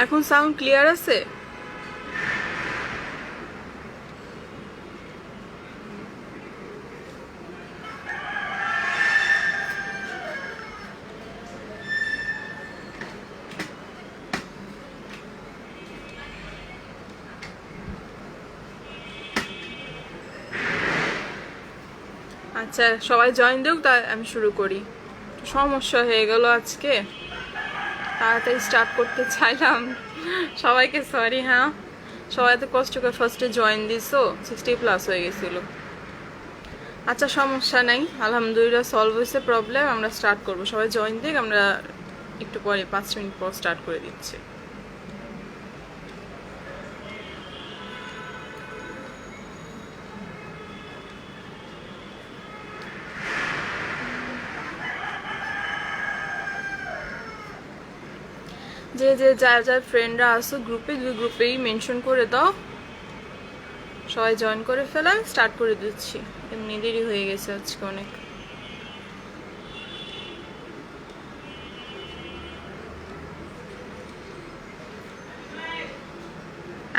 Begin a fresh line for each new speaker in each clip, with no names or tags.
এখন sound clear আছে? আচ্ছা, সবাই জয়েন দেব, তাই আমি শুরু করি। সমস্যা হয়ে গেল আজকে, তাড়াতাড়ি স্টার্ট করতে চাইলাম। সবাইকে সরি। হ্যাঁ, সবাই তো কষ্ট করে ফার্স্টে জয়েন দিছো, 60+ হয়ে গেছিল। আচ্ছা, সমস্যা নাই, আলহামদুলিল্লাহ সলভ হয়েছে প্রবলেম। আমরা স্টার্ট করবো, সবাই জয়েন দিক, আমরা একটু পরে 5 মিনিট পর স্টার্ট করে দিচ্ছি। যে যে যার যার ফ্রেন্ডরা আসো গ্রুপে, দুই গ্রুপেই মেনশন করে দাও, সবাই জয়েন করে ফেলাম, স্টার্ট করে দিচ্ছি। এমনি দেরি হয়ে গেছে আজকে অনেক।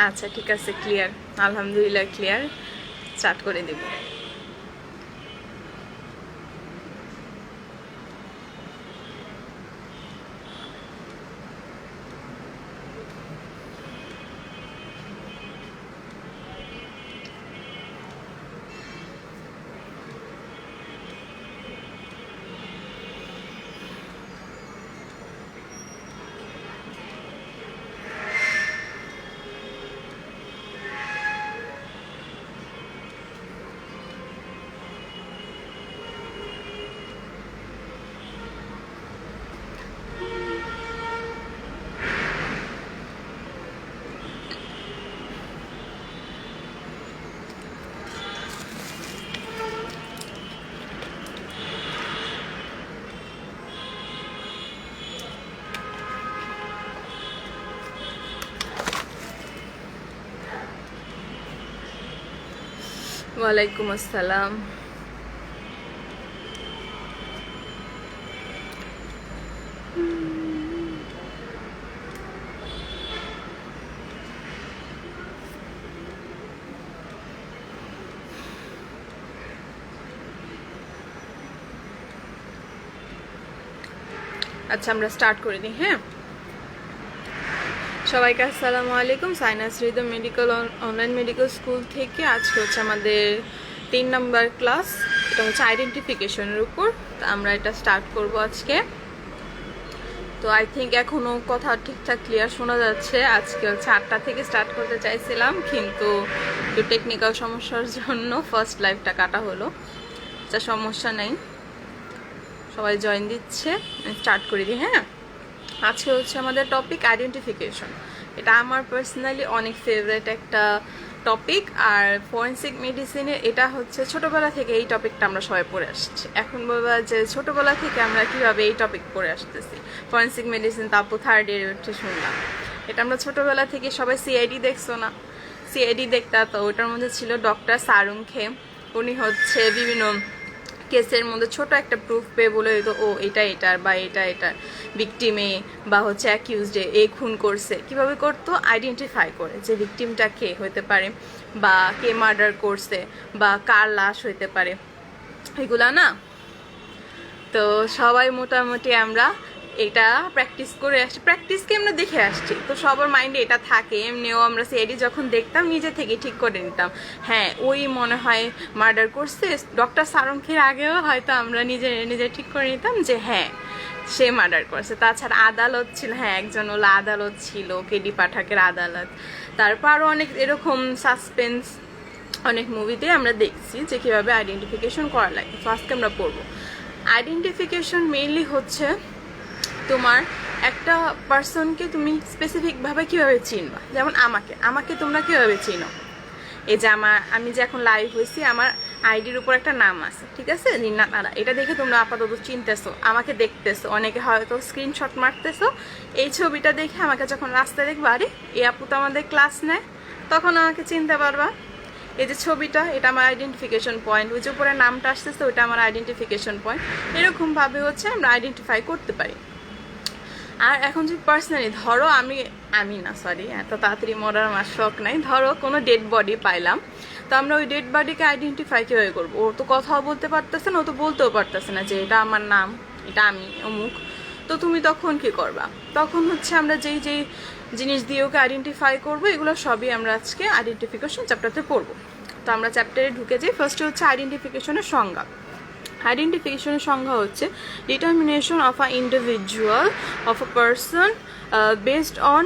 আচ্ছা ঠিক আছে, ক্লিয়ার, আলহামদুলিল্লাহ ক্লিয়ার, স্টার্ট করে দেব। ওয়ালাইকুম আসসালাম। আচ্ছা, আমরা স্টার্ট করে দিই। হ্যাঁ, সবাইকে আসসালামু আলাইকুম। সাইনাস হৃদয় মেডিকেল অনলাইন মেডিকেল স্কুল থেকে আজকে হচ্ছে আমাদের 3 নম্বর ক্লাস। এটা হচ্ছে আইডেন্টিফিকেশনের উপর। তো আমরা এটা স্টার্ট করব আজকে। তো আই থিঙ্ক এখনও কথা ঠিকঠাক ক্লিয়ার শোনা যাচ্ছে। আজকে হচ্ছে 8টা থেকে স্টার্ট করতে চাইছিলাম, কিন্তু একটু টেকনিক্যাল সমস্যার জন্য ফার্স্ট লাইভটা কাটা হলো। আচ্ছা, সমস্যা নেই, সবাই জয়েন দিচ্ছে, স্টার্ট করে দিই। হ্যাঁ, আজকে হচ্ছে আমাদের টপিক আইডেন্টিফিকেশন। এটা আমার পার্সোনালি অনেক ফেভারিট একটা টপিক। আর ফরেন্সিক মেডিসিনের এটা হচ্ছে ছোটোবেলা থেকে এই টপিকটা আমরা সবাই পড়ে আসছি। এখন বলবা যে ছোটোবেলা থেকে আমরা কীভাবে এই টপিক পড়ে আসতেছি, ফরেন্সিক মেডিসিন তারপর থার্ড ইয়ারে উঠে শুনলাম। এটা আমরা ছোটোবেলা থেকে সবাই সিআইডি দেখছো না? সিআইডি দেখতা, তো ওটার মধ্যে ছিল ডক্টর সারুংখে। উনি হচ্ছে বিভিন্ন কেসের মধ্যে ছোট একটা প্রুফ পেয়ে বলে দিত, ও এটা এটার বা এটা এটার ভিকটিমে বা হচ্ছে অ্যাকিউজডে এ খুন করছে। কিভাবে করতো? আইডেন্টিফাই করে যে ভিকটিমটা কে হইতে পারে বা কে মার্ডার করছে বা কার লাশ হইতে পারে, এগুলা না। তো সবাই মোটামুটি আমরা এটা প্র্যাকটিস করে আসছি, প্র্যাকটিসকে আমরা দেখে আসছি, তো সবার মাইন্ডে এটা থাকে। এমনিও আমরা সিআইডি যখন দেখতাম নিজে থেকে ঠিক করে নিতাম, হ্যাঁ ওই মনে হয় মার্ডার করছে। ডক্টর সারংখের আগেও হয়তো আমরা নিজে নিজে ঠিক করে নিতাম যে হ্যাঁ সে মার্ডার করছে। তাছাড়া আদালত ছিল, হ্যাঁ একজন হলো আদালত ছিল, কেডি পাঠকের আদালত। তারপর আরও অনেক এরকম সাসপেন্স অনেক মুভিতে আমরা দেখছি যে কীভাবে আইডেন্টিফিকেশন করা লাগে। তো আজকে আমরা পড়বো আইডেন্টিফিকেশন। মেইনলি হচ্ছে তোমার একটা পার্সনকে তুমি স্পেসিফিকভাবে কীভাবে চিনবা। যেমন আমাকে তোমরা কীভাবে চিনো? এই যে আমি যে এখন লাইভ হয়েছি, আমার আইডির উপর একটা নাম আছে, ঠিক আছে, রিনা তারা। এটা দেখে তোমরা আপাতত চিনতেছো, আমাকে দেখতেছো, অনেকে হয়তো স্ক্রিনশট মারতেছো। এই ছবিটা দেখে আমাকে যখন রাস্তায় দেখবা, আরে এই আপু তো আমাদের ক্লাস নেয়, তখন আমাকে চিনতে পারবা। এই যে ছবিটা, এটা আমার আইডেন্টিফিকেশন পয়েন্ট, ওই যে উপরে নামটা আসতেছে ওইটা আমার আইডেন্টিফিকেশন পয়েন্ট। এরকমভাবে হচ্ছে আমরা আইডেন্টিফাই করতে পারি। আর এখন যদি পার্সোনালি ধরো আমি না সরি, এত তাড়াতাড়ি মরার আমার শখ নাই, ধরো কোনো ডেড বডি পাইলাম, তো আমরা ওই ডেড বডিকে আইডেন্টিফাই কীভাবে করবো? ও তো কথাও বলতে পারতেছে না, ও তো বলতেও পারতেছে না যে এটা আমার নাম, এটা আমি অমুক। তো তুমি তখন কি করবা? তখন হচ্ছে আমরা যেই যেই জিনিস দিয়ে ওকে আইডেন্টিফাই করবো, এগুলো সবই আমরা আজকে আইডেন্টিফিকেশন চ্যাপ্টারতে পড়বো। তো আমরা চ্যাপ্টারে ঢুকে যাই। ফার্স্টে হচ্ছে আইডেন্টিফিকেশনের সংজ্ঞা। আইডেন্টিফিকেশনের সংজ্ঞা হচ্ছে determination of a individual of a person based on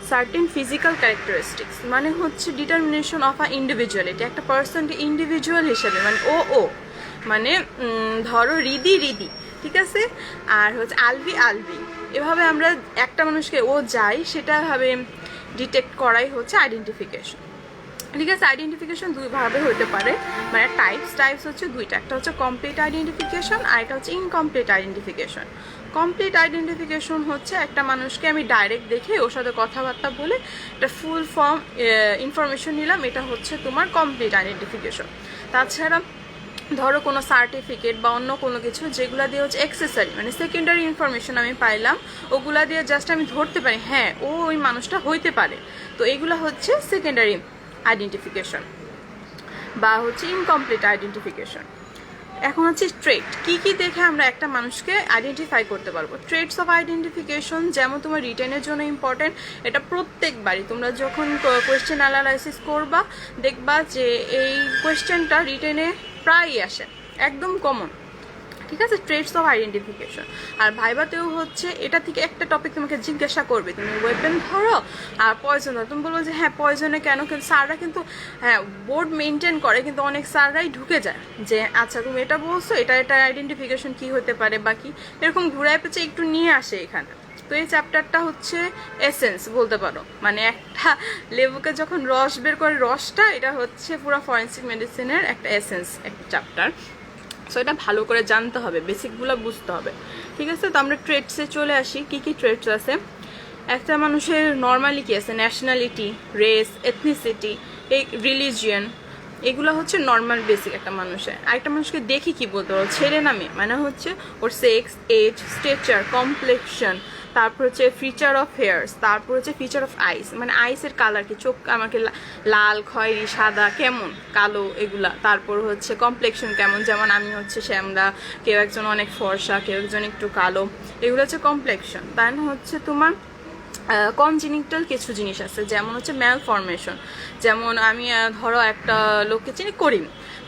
certain physical characteristics. মানে হচ্ছে ডিটারমিনেশন অফ আ ইন্ডিভিজুয়ালিটি, একটা পার্সনকে ইন্ডিভিজুয়াল হিসেবে, মানে ও মানে ধরো রিদি, ঠিক আছে, আর হচ্ছে আলভি, এভাবে আমরা একটা মানুষকে ও যাই সেটাভাবে ডিটেক্ট করাই হচ্ছে আইডেন্টিফিকেশন, ঠিক আছে। আইডেন্টিফিকেশন দুইভাবে হতে পারে, মানে টাইপস হচ্ছে দুইটা, একটা হচ্ছে কমপ্লিট আইডেন্টিফিকেশন আর একটা হচ্ছে ইনকমপ্লিট আইডেন্টিফিকেশন। কমপ্লিট আইডেন্টিফিকেশন হচ্ছে একটা মানুষকে আমি ডাইরেক্ট দেখে ওর সাথে কথাবার্তা বলে একটা ফুল ফর্ম ইনফরমেশন নিলাম, এটা হচ্ছে তোমার কমপ্লিট আইডেন্টিফিকেশন। তাছাড়া ধরো কোনো সার্টিফিকেট বা অন্য কোনো কিছু যেগুলো দিয়ে হচ্ছে অ্যাক্সেসরি, মানে সেকেন্ডারি ইনফরমেশন আমি পাইলাম, ওগুলা দিয়ে জাস্ট আমি ধরতে পারি হ্যাঁ ও ওই মানুষটা হইতে পারে, তো এগুলো হচ্ছে সেকেন্ডারি আইডেন্টিফিকেশন বা হচ্ছে ইনকমপ্লিট আইডেন্টিফিকেশন। এখন হচ্ছে ট্রেট, কি দেখে আমরা একটা মানুষকে আইডেন্টিফাই করতে পারবো। ট্রেটস অফ আইডেন্টিফিকেশন যেমন তোমার রিটেনের জন্য ইম্পর্টেন্ট, এটা প্রত্যেকবারই তোমরা যখন কোয়েশ্চেন অ্যানালাইসিস করবা দেখবা যে এই কোয়েশ্চেনটা রিটেনে প্রায়ই আসে, একদম কমন, ঠিক আছে। Traits of identification. আর ভাইভাতেও হচ্ছে এটা থেকে একটা টপিক তোমাকে জিজ্ঞাসা করবে, তুমি ওয়েপেন ধরো আর পয়জন ধরো, তুমি বলবো যে হ্যাঁ পয়জনে কেন, কিন্তু স্যাররা কিন্তু হ্যাঁ বোর্ড মেনটেন করে, কিন্তু অনেক স্যাররাই ঢুকে যায় যে আচ্ছা তুমি এটা বলছো, এটা আইডেন্টিফিকেশন কি হতে পারে বা কি, এরকম ঘুরায় পেঁচে একটু নিয়ে আসে এখানে। তো এই চ্যাপ্টারটা হচ্ছে এসেন্স বলতে পারো, মানে একটা লেবুকে যখন রস বের করে রসটা, এটা হচ্ছে পুরো ফরেন্সিক মেডিসিনের একটা এসেন্স, একটা চ্যাপ্টার। সো এটা ভালো করে জানতে হবে, বেসিকগুলো বুঝতে হবে, ঠিক আছে। তো আমরা ট্রেটসে চলে আসি, কি ট্রেটস আছে। একটা মানুষের নর্মালি কি আছে, ন্যাশনালিটি, রেস, এথনিসিটি, এই রিলিজিয়ন, এগুলো হচ্ছে নর্মাল বেসিক একটা মানুষের। আরেকটা মানুষকে দেখি কি বলতে পারো, ছেলে নামে, মানে হচ্ছে ওর সেক্স, এজ, স্টেচার, কমপ্লেকশন, তারপর হচ্ছে ফিচার অফ হেয়ার্স, তারপর হচ্ছে ফিচার অফ আইস, মানে আইসের কালার কি, চোখ আমাকে লাল, খয়েরি, সাদা, কেমন, কালো, এগুলা। তারপর হচ্ছে কমপ্লেকশন কেমন, যেমন আমি হচ্ছে শ্যামলা, কেউ একজন অনেক ফর্সা, কেউ একজন একটু কালো, এগুলো হচ্ছে কমপ্লেকশন। দেন হচ্ছে তোমার কনজেনিটাল কিছু জিনিস আছে, যেমন হচ্ছে ম্যালফরমেশন, যেমন আমি ধরো একটা লোককে চিনি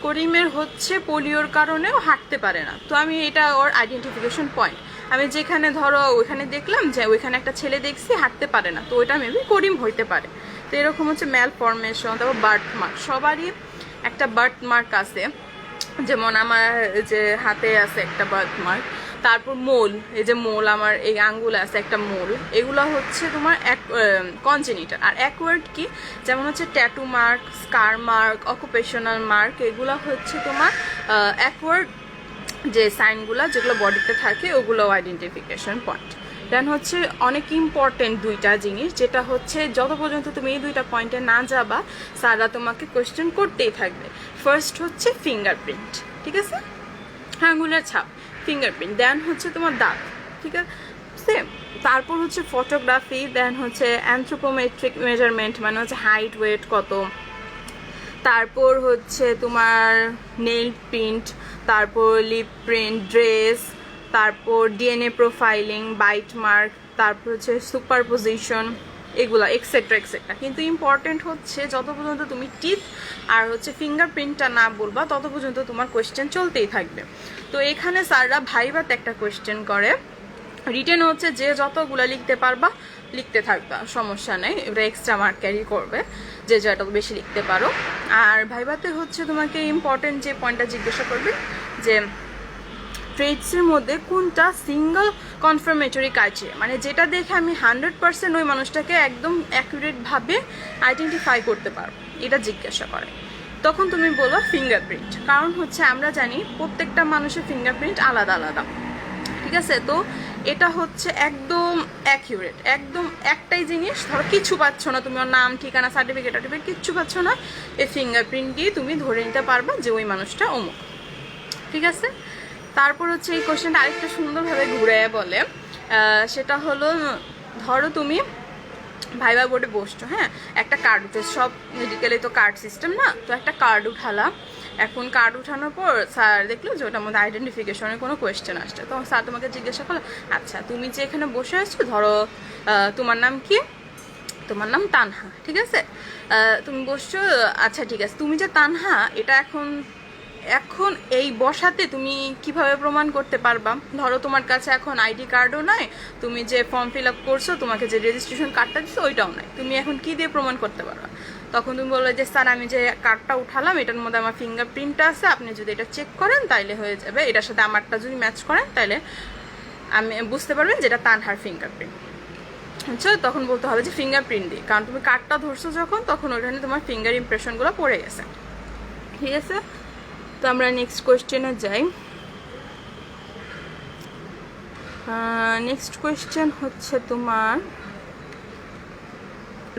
করিমের হচ্ছে পোলিওর কারণেও হাঁটতে পারে না, তো আমি এটা ওর আইডেন্টিফিকেশন পয়েন্ট। আমি যেখানে ধরো ওইখানে দেখলাম যে ওইখানে একটা ছেলে দেখছি হাঁটতে পারে না, তো ওইটা মেবি করিম হইতে পারে। তো এরকম হচ্ছে ম্যালফরমেশন। তারপর বার্থ মার্ক, সবারই একটা বার্থ মার্ক আছে, যেমন আমার যে হাতে আছে একটা বার্থ মার্ক। তারপর মোল, এই যে মোল আমার এই আঙ্গুলে আছে একটা মোল, এগুলো হচ্ছে তোমার কনজেনিটাল। আর অ্যাকওয়ার্ড কি, যেমন হচ্ছে ট্যাটু মার্ক, স্কার মার্ক, অকুপেশনাল মার্ক, এগুলো হচ্ছে তোমার অ্যাকওয়ার্ড যে সাইনগুলো যেগুলো বডিতে থাকে, ওগুলো আইডেন্টিফিকেশন পয়েন্ট। দেন হচ্ছে অনেক ইম্পর্টেন্ট দুইটা জিনিস, যেটা হচ্ছে যত পর্যন্ত তুমি এই দুইটা পয়েন্টে না যাবা স্যাররা তোমাকে কোয়েশ্চেন করতেই থাকবে। ফার্স্ট হচ্ছে ফিঙ্গারপ্রিন্ট, ঠিক আছে, আঙুলের ছাপ, ফিঙ্গারপ্রিন্ট। দেন হচ্ছে তোমার দাঁত, ঠিক আছে, সেম। তারপর হচ্ছে ফটোগ্রাফি, দেন হচ্ছে অ্যানথ্রোপোমেট্রিক মেজারমেন্ট, মানে হচ্ছে হাইট, ওয়েট কত। তারপর হচ্ছে তোমার নেইল প্রিন্ট, তারপর লিপ প্রিন্ট, ড্রেস, তারপর ডিএনএ প্রোফাইলিং, বাইট মার্ক, তারপর হচ্ছে সুপারপোজিশন, এগুলা এক্সেট্রা। কিন্তু ইম্পর্টেন্ট হচ্ছে যত পর্যন্ত তুমি টিথ আর হচ্ছে ফিঙ্গারপ্রিন্টটা না বলবা তত পর্যন্ত তোমার কোয়েশ্চেন চলতেই থাকবে। তো এখানে স্যাররা ভাইভাতে একটা কোয়েশ্চেন করে, রিটেন হচ্ছে যে যতগুলো লিখতে পারবা লিখতে থাকবা, সমস্যা নেই, এটা এক্সট্রা মার্ক ক্যারি করবে যে যত বেশি লিখতে পারো। আর ভাইভাতে হচ্ছে তোমাকে ইম্পর্টেন্ট যে পয়েন্টটা জিজ্ঞাসা করবে যে ট্রেটসের মধ্যে কোনটা সিঙ্গল কনফার্মেটরি ক্রাইটেরিয়া, মানে যেটা দেখে আমি 100% ওই মানুষটাকে একদম অ্যাকুরেটভাবে আইডেন্টিফাই করতে পারবো, এটা জিজ্ঞাসা করে। তখন তুমি বলো ফিঙ্গারপ্রিন্ট, কারণ হচ্ছে আমরা জানি প্রত্যেকটা মানুষের ফিঙ্গারপ্রিন্ট আলাদা আলাদা, ঠিক আছে? তো এটা হচ্ছে একদম অ্যাকিউরেট, একদম একটাই জিনিস, ধরো কিছু পাচ্ছ না তুমি, ওর নাম ঠিকানা সার্টিফিকেট টার্টিফিকেট কিচ্ছু পাচ্ছ না, এই ফিঙ্গারপ্রিন্ট দিয়ে তুমি ধরে নিতে পারবা যে ওই মানুষটা অমুক, ঠিক আছে? তারপর হচ্ছে এই কোশ্চেনটা আরেকটা সুন্দরভাবে ঘুরে বলে, সেটা হলো ধরো তুমি ভাইবা বোর্ডে বসছো, হ্যাঁ, একটা কার্ড উঠে, সব মেডিকেলে তো কার্ড সিস্টেম না, তো একটা কার্ড উঠালাম। এখন কার্ড উঠানোর পর স্যার দেখলো যে ওটার মধ্যে আইডেন্টিফিকেশনের কোনো কোয়েশ্চেন আসছে, তখন স্যার তোমাকে জিজ্ঞাসা করলো, আচ্ছা তুমি যে এখানে বসে আছো, ধরো তোমার নাম কি? তোমার নাম তানহা, ঠিক আছে? তুমি বসছো, আচ্ছা ঠিক আছে, তুমি যে তানহা এটা এখন এখন এই বসাতে তুমি কিভাবে প্রমাণ করতে পারবা? ধরো তোমার কাছে এখন আইডি কার্ডও নাই, তুমি যে ফর্ম ফিল আপ করছো, তোমাকে যে রেজিস্ট্রেশন কার্ডটা দিচ্ছ ওইটাও নাই, তুমি এখন কি দিয়ে প্রমাণ করতে পারবা? তখন তুমি বলবে যে স্যার আমি যে কার্ডটা উঠালাম এটার মধ্যে আমার ফিঙ্গারপ্রিন্টটা আছে, আপনি যদি এটা চেক করেন তাইলে হয়ে যাবে, এটার সাথে আমারটা যদি ম্যাচ করেন তাহলে আমি বুঝতে পারবেন যেটা তানহার ফিঙ্গারপ্রিন্ট, বুঝছো? তখন বলতে হবে যে ফিঙ্গারপ্রিন্ট দিয়ে, কারণ তুমি কার্ডটা ধরছো যখন, তখন ওখানে তোমার ফিঙ্গার ইমপ্রেশনগুলো পড়ে গেছে, ঠিক আছে? তো আমরা নেক্সট কোয়েশ্চেনে যাই। নেক্সট কোয়েশ্চেন হচ্ছে তোমার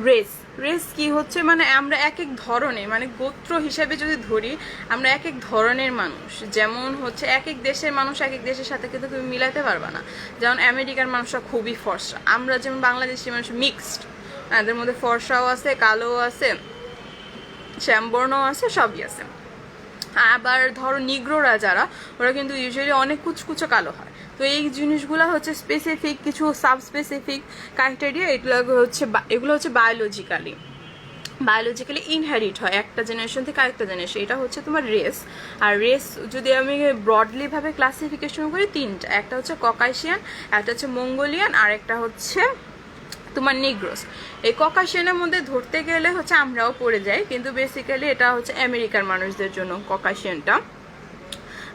রেস। রেস কি হচ্ছে, মানে আমরা এক এক ধরনের, মানে গোত্র হিসাবে যদি ধরি, আমরা এক এক ধরনের মানুষ, যেমন হচ্ছে এক এক দেশের মানুষ এক এক দেশের সাথে কিন্তু তুমি মিলাতে পারবা না। যেমন আমেরিকার মানুষরা খুবই ফর্সা, আমরা যেমন বাংলাদেশি মানুষ মিক্সড, এদের মধ্যে ফর্সাও আছে, কালোও আছে, শ্যামবর্ণও আছে, সবই আছে। আবার ধরো নিগ্রোরা যারা, ওরা কিন্তু ইউজুয়ালি অনেক কুচকুচো কালো হয়। তো এই জিনিসগুলো হচ্ছে স্পেসিফিক কিছু সাব স্পেসিফিক ক্রাইটেরিয়া, এগুলো হচ্ছে বায়োলজিক্যালি ইনহেরিট হয় একটা জেনারেশন থেকে আরেকটা জেনারেশন, এটা হচ্ছে তোমার রেস। আর রেস যদি আমি ব্রডলি ভাবে ক্লাসিফিকেশন করি তিনটা, একটা হচ্ছে ককাশিয়ান, একটা হচ্ছে মঙ্গোলিয়ান, আর একটা হচ্ছে তোমার নিগ্রোস। এই ককাশিয়ানের মধ্যে ধরতে গেলে হচ্ছে আমরাও পড়ে যাই, কিন্তু বেসিক্যালি এটা হচ্ছে আমেরিকার মানুষদের জন্য ককাশিয়ানটা।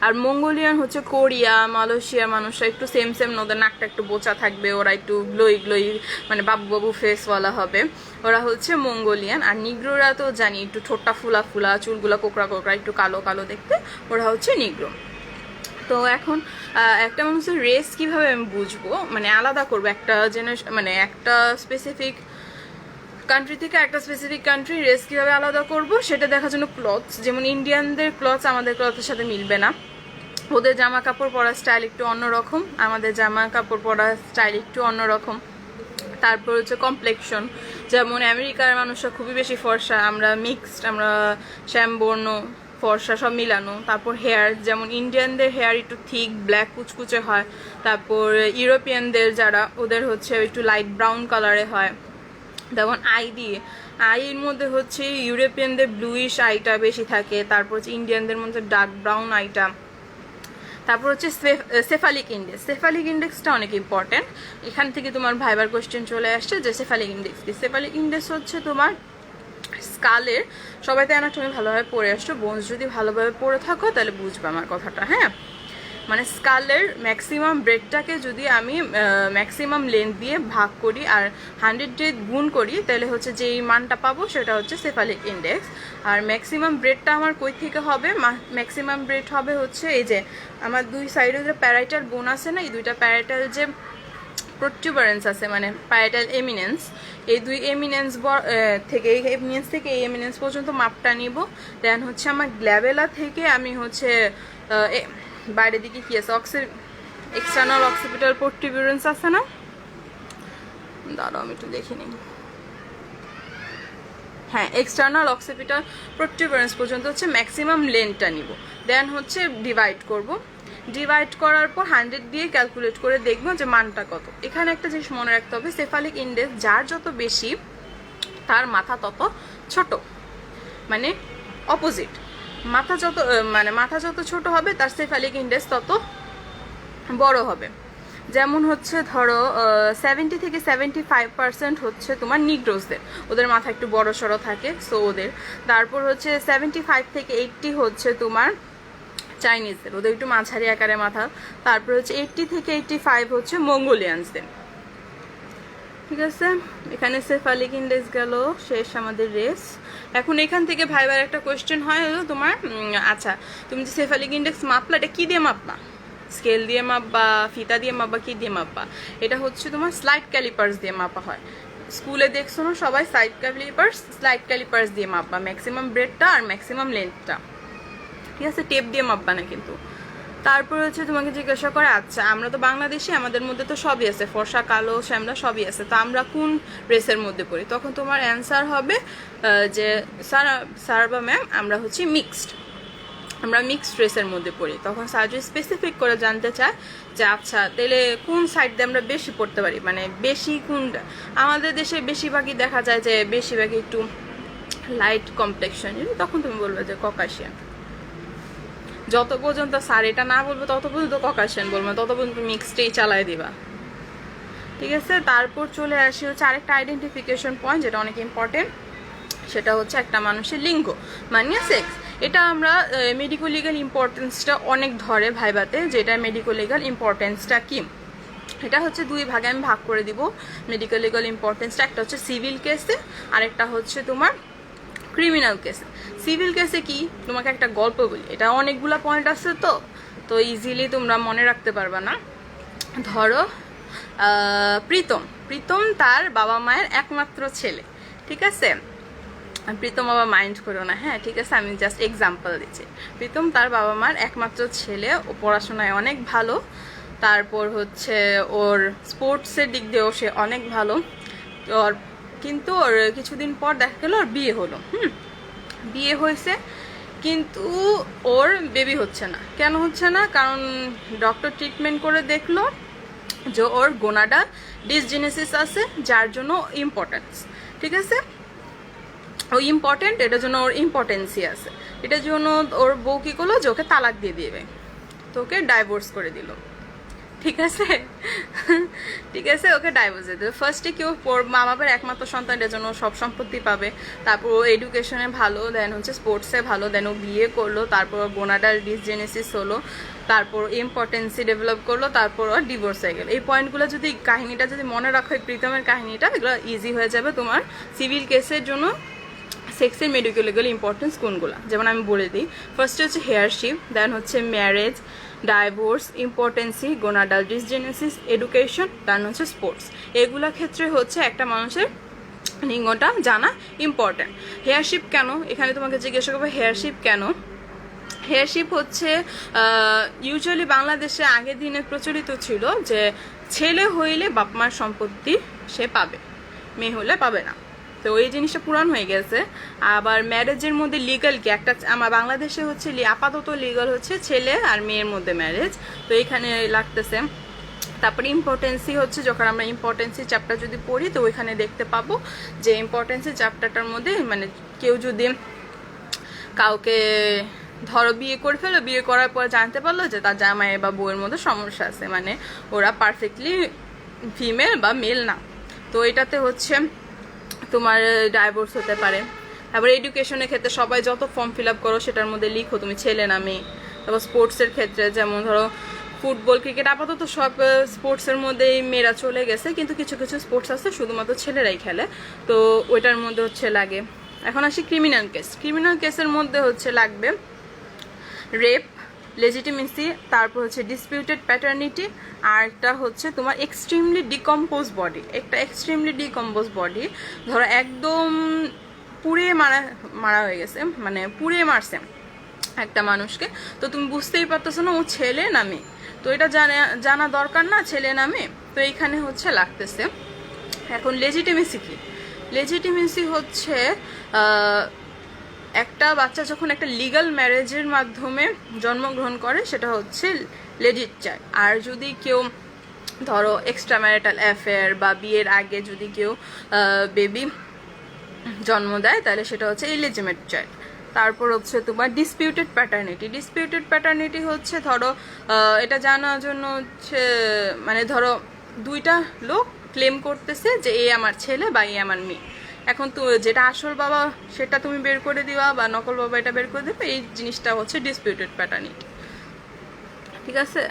আর মঙ্গোলিয়ান হচ্ছে কোরিয়া, মালয়েশিয়ার মানুষরা একটু সেম সেম, ওদের নাকটা একটু বোচা থাকবে, ওরা একটু গ্লোই মানে বাবু বাবু ফেসওয়ালা হবে, ওরা হচ্ছে মঙ্গোলিয়ান। আর নিগ্রোরা তো জানি একটু ঠোঁটটা ফুলা ফুলা, চুলগুলা কোকড়া কোকড়া, একটু কালো কালো দেখতে, ওরা হচ্ছে নিগ্রো। তো এখন একটা মানুষের রেস কিভাবে আমি বুঝবো, মানে আলাদা করবো একটা জেনারেশন, মানে একটা স্পেসিফিক কান্ট্রি থেকে একটা স্পেসিফিক কান্ট্রি রেস কিভাবে আলাদা করব, সেটা দেখার জন্য ক্লথস, যেমন ইন্ডিয়ানদের ক্লথস আমাদের ক্লথের সাথে মিলবে না, ওদের জামা কাপড় পরার স্টাইল একটু অন্যরকম, আমাদের জামা কাপড় পরার স্টাইল একটু অন্যরকম। তারপর হচ্ছে কমপ্লেকশন, যেমন আমেরিকার মানুষরা খুবই বেশি ফর্সা, আমরা মিক্সড, আমরা শ্যামবর্ণ ফর্সা সব মিলানো। তারপর হেয়ার, যেমন ইন্ডিয়ানদের হেয়ার একটু থিক ব্ল্যাক কুচকুচে হয়, তারপর ইউরোপিয়ানদের যারা, ওদের হচ্ছে একটু লাইট ব্রাউন কালারে হয়। যেমন আইয়ের মধ্যে হচ্ছে ইউরোপিয়ানদের ব্লুইশ আইটা বেশি থাকে, তারপর হচ্ছে ইন্ডিয়ানদের মধ্যে ডার্ক ব্রাউন আইটা। তারপর হচ্ছে সেফালিক ইন্ডেক্সটা অনেক ইম্পর্টেন্ট, এখান থেকে তোমার ভাইবার কোয়েশ্চেন চলে আসছে যে সেফালিক ইন্ডেক্স কি। সেফালিক ইন্ডেক্স হচ্ছে তোমার স্কালের, সবাই তো অ্যানাটমি ভালোভাবে পড়ে আসছো, বোনস যদি ভালোভাবে পড়ে থাকো তাহলে বুঝবে আমার কথাটা, হ্যাঁ। মানে স্কালের ম্যাক্সিমাম ব্রেডটাকে যদি আমি ম্যাক্সিমাম লেন্থ দিয়ে ভাগ করি আর 100 দিয়ে গুণ করি, তাহলে হচ্ছে যে এই মানটা পাবো সেটা হচ্ছে সেফালিক ইন্ডেক্স। আর ম্যাক্সিমাম ব্রেডটা আমার কই থেকে হবে, ম্যাক্সিমাম ব্রেড হবে হচ্ছে এই যে আমার দুই সাইডে যে প্যারাইটাল বোন আছে না, এই দুইটা প্যারাইটাল যে প্রোটিউবারেন্স আছে, মানে প্যারাইটাল এমিনেন্স, এই দুই এমিনেন্স থেকে, এই এমিনেন্স থেকে এই এমিনেন্স পর্যন্ত মাপটা নিব। দেন হচ্ছে আমার গ্ল্যাবেলা থেকে আমি হচ্ছে বাইরের দিকে কি আছে, এক্সটার্নাল অক্সিপিটাল প্রোটিউবারেন্স আছে না, দাঁড়াও আমি একটু দেখে নিই, হ্যাঁ, এক্সটার্নাল অক্সিপিটাল প্রোটিউবারেন্স পর্যন্ত হচ্ছে ম্যাক্সিমাম লেন্থটা নিব। দেন হচ্ছে ডিভাইড করার পর 100 দিয়ে ক্যালকুলেট করে দেখবো যে মানটা কত। এখানে একটা জিনিস মনে রাখতে হবে, সেফালিক ইন্ডেক্স যার যত বেশি তার মাথা তত ছোট, মানে অপোজিট, মাথা যত ছোট হবে তার সেফালিক ইন্ডেক্স তত বড় হবে। যেমন হচ্ছে ধরো 70 থেকে 75% হচ্ছে তোমার নিগ্রোসদের, ওদের মাথা একটু বড় সড়ো থাকে, সো ওদের। তারপর হচ্ছে 75 থেকে 80 হচ্ছে তোমার চাইনিজদের, ওদের একটু মাঝারি আকারে মাথা। তারপর হচ্ছে 80 থেকে 85 হচ্ছে মঙ্গোলিয়ানসদের, ঠিক আছে। এখানে সেফালিক ইন্ডেক্স গেল শেষ আমাদের রেস। এখন এখান থেকে ভাইবার একটা কোয়েশ্চেন হয় হলো তোমার আচ্ছা তুমি যে সেফালিক ইন্ডেক্স মাপলা এটা কি দিয়ে মাপবা, স্কেল দিয়ে মাপবা, ফিতা দিয়ে মাপবা, কি দিয়ে মাপবা? এটা হচ্ছে তোমার স্লাইড ক্যালিপার্স দিয়ে মাপা হয়। স্কুলে দেখছো না সবাই স্লাইড ক্যালিপার্স দিয়ে মাপবা, ম্যাক্সিমাম ব্রেডটা আর ম্যাক্সিমাম লেন্থটা, ঠিক আছে? টেপ দিয়ে মাপবা না কিন্তু। তারপর হচ্ছে তোমাকে জিজ্ঞাসা করে আচ্ছা আমরা তো বাংলাদেশি, আমাদের মধ্যে তো সবই আছে, ফর্সা, কালো, শ্যামলা সবই আছে, তো আমরা কোন রেসের মধ্যে পড়ি? তখন তোমার অ্যান্সার হবে যে স্যার বা ম্যাম আমরা হচ্ছে আমরা মিক্সড রেসের মধ্যে পড়ি। তখন স্যার যদি স্পেসিফিক করে জানতে চায় যে আচ্ছা তাহলে কোন সাইড দিয়ে আমরা বেশি পড়তে পারি, মানে বেশি কোনটা, আমাদের দেশে বেশিরভাগই দেখা যায় যে বেশিরভাগই একটু লাইট কমপ্লেক্সন, তখন তুমি বলবে যে ককাশিয়ান। যত পর্যন্ত স্যার এটা না বলবো তত পর্যন্ত ককাশিয়ান বলবো, তত পর্যন্ত মিক্সডেই চালাই দিবা, ঠিক আছে? তারপর চলে আসি হচ্ছে আরেকটা আইডেন্টিফিকেশন পয়েন্ট যেটা অনেক ইম্পর্টেন্ট, সেটা হচ্ছে একটা মানুষের লিঙ্গ মানে সেক্স। এটা আমরা মেডিকো লিগাল ইম্পর্টেন্সটা অনেক ধরে ভাইবাতে, যেটা মেডিকো লিগাল ইম্পর্টেন্সটা কি, এটা হচ্ছে দুই ভাগে আমি ভাগ করে দিব মেডিকো লিগাল ইম্পর্টেন্সটা। একটা হচ্ছে সিভিল কেসে আর একটা হচ্ছে তোমার ক্রিমিনাল কেসে। সিভিল কেসে কি, তোমাকে একটা গল্প বলি, এটা অনেকগুলা পয়েন্ট আছে তো ইজিলি তোমরা মনে রাখতে পারবা না। ধরো প্রীতম তার বাবা মায়ের একমাত্র ছেলে, ঠিক আছে? প্রীতম বাবা মাইন্ড করো না, হ্যাঁ ঠিক আছে, আমি জাস্ট এক্সাম্পল দিচ্ছি। প্রীতম তার বাবা মার একমাত্র ছেলে, ও পড়াশোনায় অনেক ভালো, তারপর হচ্ছে ওর স্পোর্টসের দিক দিয়েও সে অনেক ভালো। কিন্তু ওর কিছুদিন পর দেখা গেল ওর বিয়ে হলো, বিয়ে হয়েছে কিন্তু ওর বেবি হচ্ছে না। কেন হচ্ছে না? কারণ ডক্টর ট্রিটমেন্ট করে দেখলো যে ওর গোনাডাল ডিসজেনেসিস আছে, যার জন্য ইম্পর্টেন্স, ঠিক আছে? ও ইম্পর্টেন্ট, এটার জন্য ওর ইম্পর্টেন্সই আছে, এটার জন্য ওর বউ কী করলো যে ওকে তালাক দিয়ে দিবে, তো ওকে ডাইভোর্স করে দিল, ঠিক আছে? ঠিক আছে, ওকে ডাইভোর্স দিয়ে দিল। ফার্স্টে কেউ মা বাবার একমাত্র সন্তান, এটার জন্য সব সম্পত্তি পাবে, তারপর ও এডুকেশনে ভালো, দেন হচ্ছে স্পোর্টসে ভালো, দেন ও বিয়ে করলো, তারপর গোনাডাল ডিসজেনেসিস হলো, তারপর ইম্পর্টেন্সি ডেভেলপ করলো, তারপর ওর ডিভোর্স হয়ে গেল। এই পয়েন্টগুলো যদি কাহিনীটা যদি মনে রাখো, প্রীতমের কাহিনীটা, এগুলো ইজি হয়ে যাবে তোমার সিভিল কেসের জন্য। সেক্সের মেডিকো লিগাল ইম্পর্টেন্স কোনগুলো, যেমন আমি বলে দিই। ফার্স্টে হচ্ছে হেয়ারশিপ, দেন হচ্ছে marriage, divorce, impotency, gonadal dysgenesis, education, then হচ্ছে স্পোর্টস। এগুলা ক্ষেত্রে হচ্ছে একটা মানুষের লিঙ্গটা জানা ইম্পর্টেন্ট। হেয়ারশিপ কেন, এখানে তোমাকে জিজ্ঞাসা করবো হেয়ারশিপ কেন। হেয়ারশিপ হচ্ছে ইউজুয়ালি বাংলাদেশে আগের দিনে প্রচলিত ছিল যে ছেলে হইলে বাপ মার সম্পত্তি সে পাবে, মেয়ে হলে পাবে না। তো ওই জিনিসটা পুরান হয়ে গেছে। আবার ম্যারেজের মধ্যে লিগাল কি একটা, আমার বাংলাদেশে হচ্ছে আপাতত লিগাল হচ্ছে ছেলে আর মেয়ের মধ্যে ম্যারেজ, তো এখানে লাগতেছে। তারপরে ইম্পর্টেন্সি হচ্ছে, যখন আমরা ইম্পর্টেন্সি চ্যাপ্টার যদি পড়ি তো ওইখানে দেখতে পাবো যে ইম্পর্টেন্সি চ্যাপ্টারটার মধ্যে মানে কেউ যদি কাউকে ধরো বিয়ে করে ফেলো, বিয়ে করার পর জানতে পারলো যে তার জামাই বা বউয়ের মধ্যে সমস্যা আছে, মানে ওরা পারফেক্টলি ফিমেল বা মেল না, তো এটাতে হচ্ছে তোমার ডাইভোর্স হতে পারে। তারপর এডুকেশনের ক্ষেত্রে সবাই যত ফর্ম ফিল আপ করো সেটার মধ্যে লিখো তুমি ছেলে না মেয়ে। তারপর স্পোর্টসের ক্ষেত্রে যেমন ধরো ফুটবল, ক্রিকেট, আপাতত সব স্পোর্টসের মধ্যেই মেয়েরা চলে গেছে, কিন্তু কিছু কিছু স্পোর্টস আছে শুধুমাত্র ছেলেরাই খেলে, তো ওইটার মধ্যে হচ্ছে লাগে। এখন আসি ক্রিমিনাল কেস। ক্রিমিনাল কেসের মধ্যে হচ্ছে লাগবে রেপ, লেজিটিমেসি, তারপর হচ্ছে ডিসপিউটেড প্যাটার্নিটি, আর একটা হচ্ছে তোমার এক্সট্রিমলি ডিকম্পোজ বডি। একটা এক্সট্রিমলি ডিকম্পোজ বডি, ধরো একদম পুড়িয়ে মারা হয়ে গেছে, মানে পুড়িয়ে মারছে একটা মানুষকে, তো তুমি বুঝতেই পারতেছো না ও ছেলে না মেয়ে, তো এটা জানা দরকার না ছেলে না মেয়ে, তো এইখানে হচ্ছে লাগতেছে। এখন লেজিটিমেসি কি? লেজিটিমেসি হচ্ছে একটা বাচ্চা যখন একটা লিগাল ম্যারেজের মাধ্যমে জন্মগ্রহণ করে সেটা হচ্ছে লেজিট চাইল্ড। আর যদি কেউ ধরো এক্সট্রা ম্যারিটাল অ্যাফেয়ার বা বিয়ের আগে যদি কেউ বেবি জন্ম দেয় তাহলে সেটা হচ্ছে ইলিজিমেট চাইল্ড। তারপর হচ্ছে তোমার ডিসপিউটেড প্যাটার্নিটি। ডিসপিউটেড প্যাটার্নিটি হচ্ছে ধরো এটা জানার জন্য হচ্ছে মানে ধরো দুইটা লোক ক্লেম করতেছে যে এ আমার ছেলে বা এ আমার মেয়ে, এখন তো যেটা আসল বাবা সেটা তুমি বের করে দিবা বা নকল বাবা এটা বের করে দেবে, এই জিনিসটা হচ্ছে ডিসপিউটেড প্যাটার্নিটি, ঠিক আছে?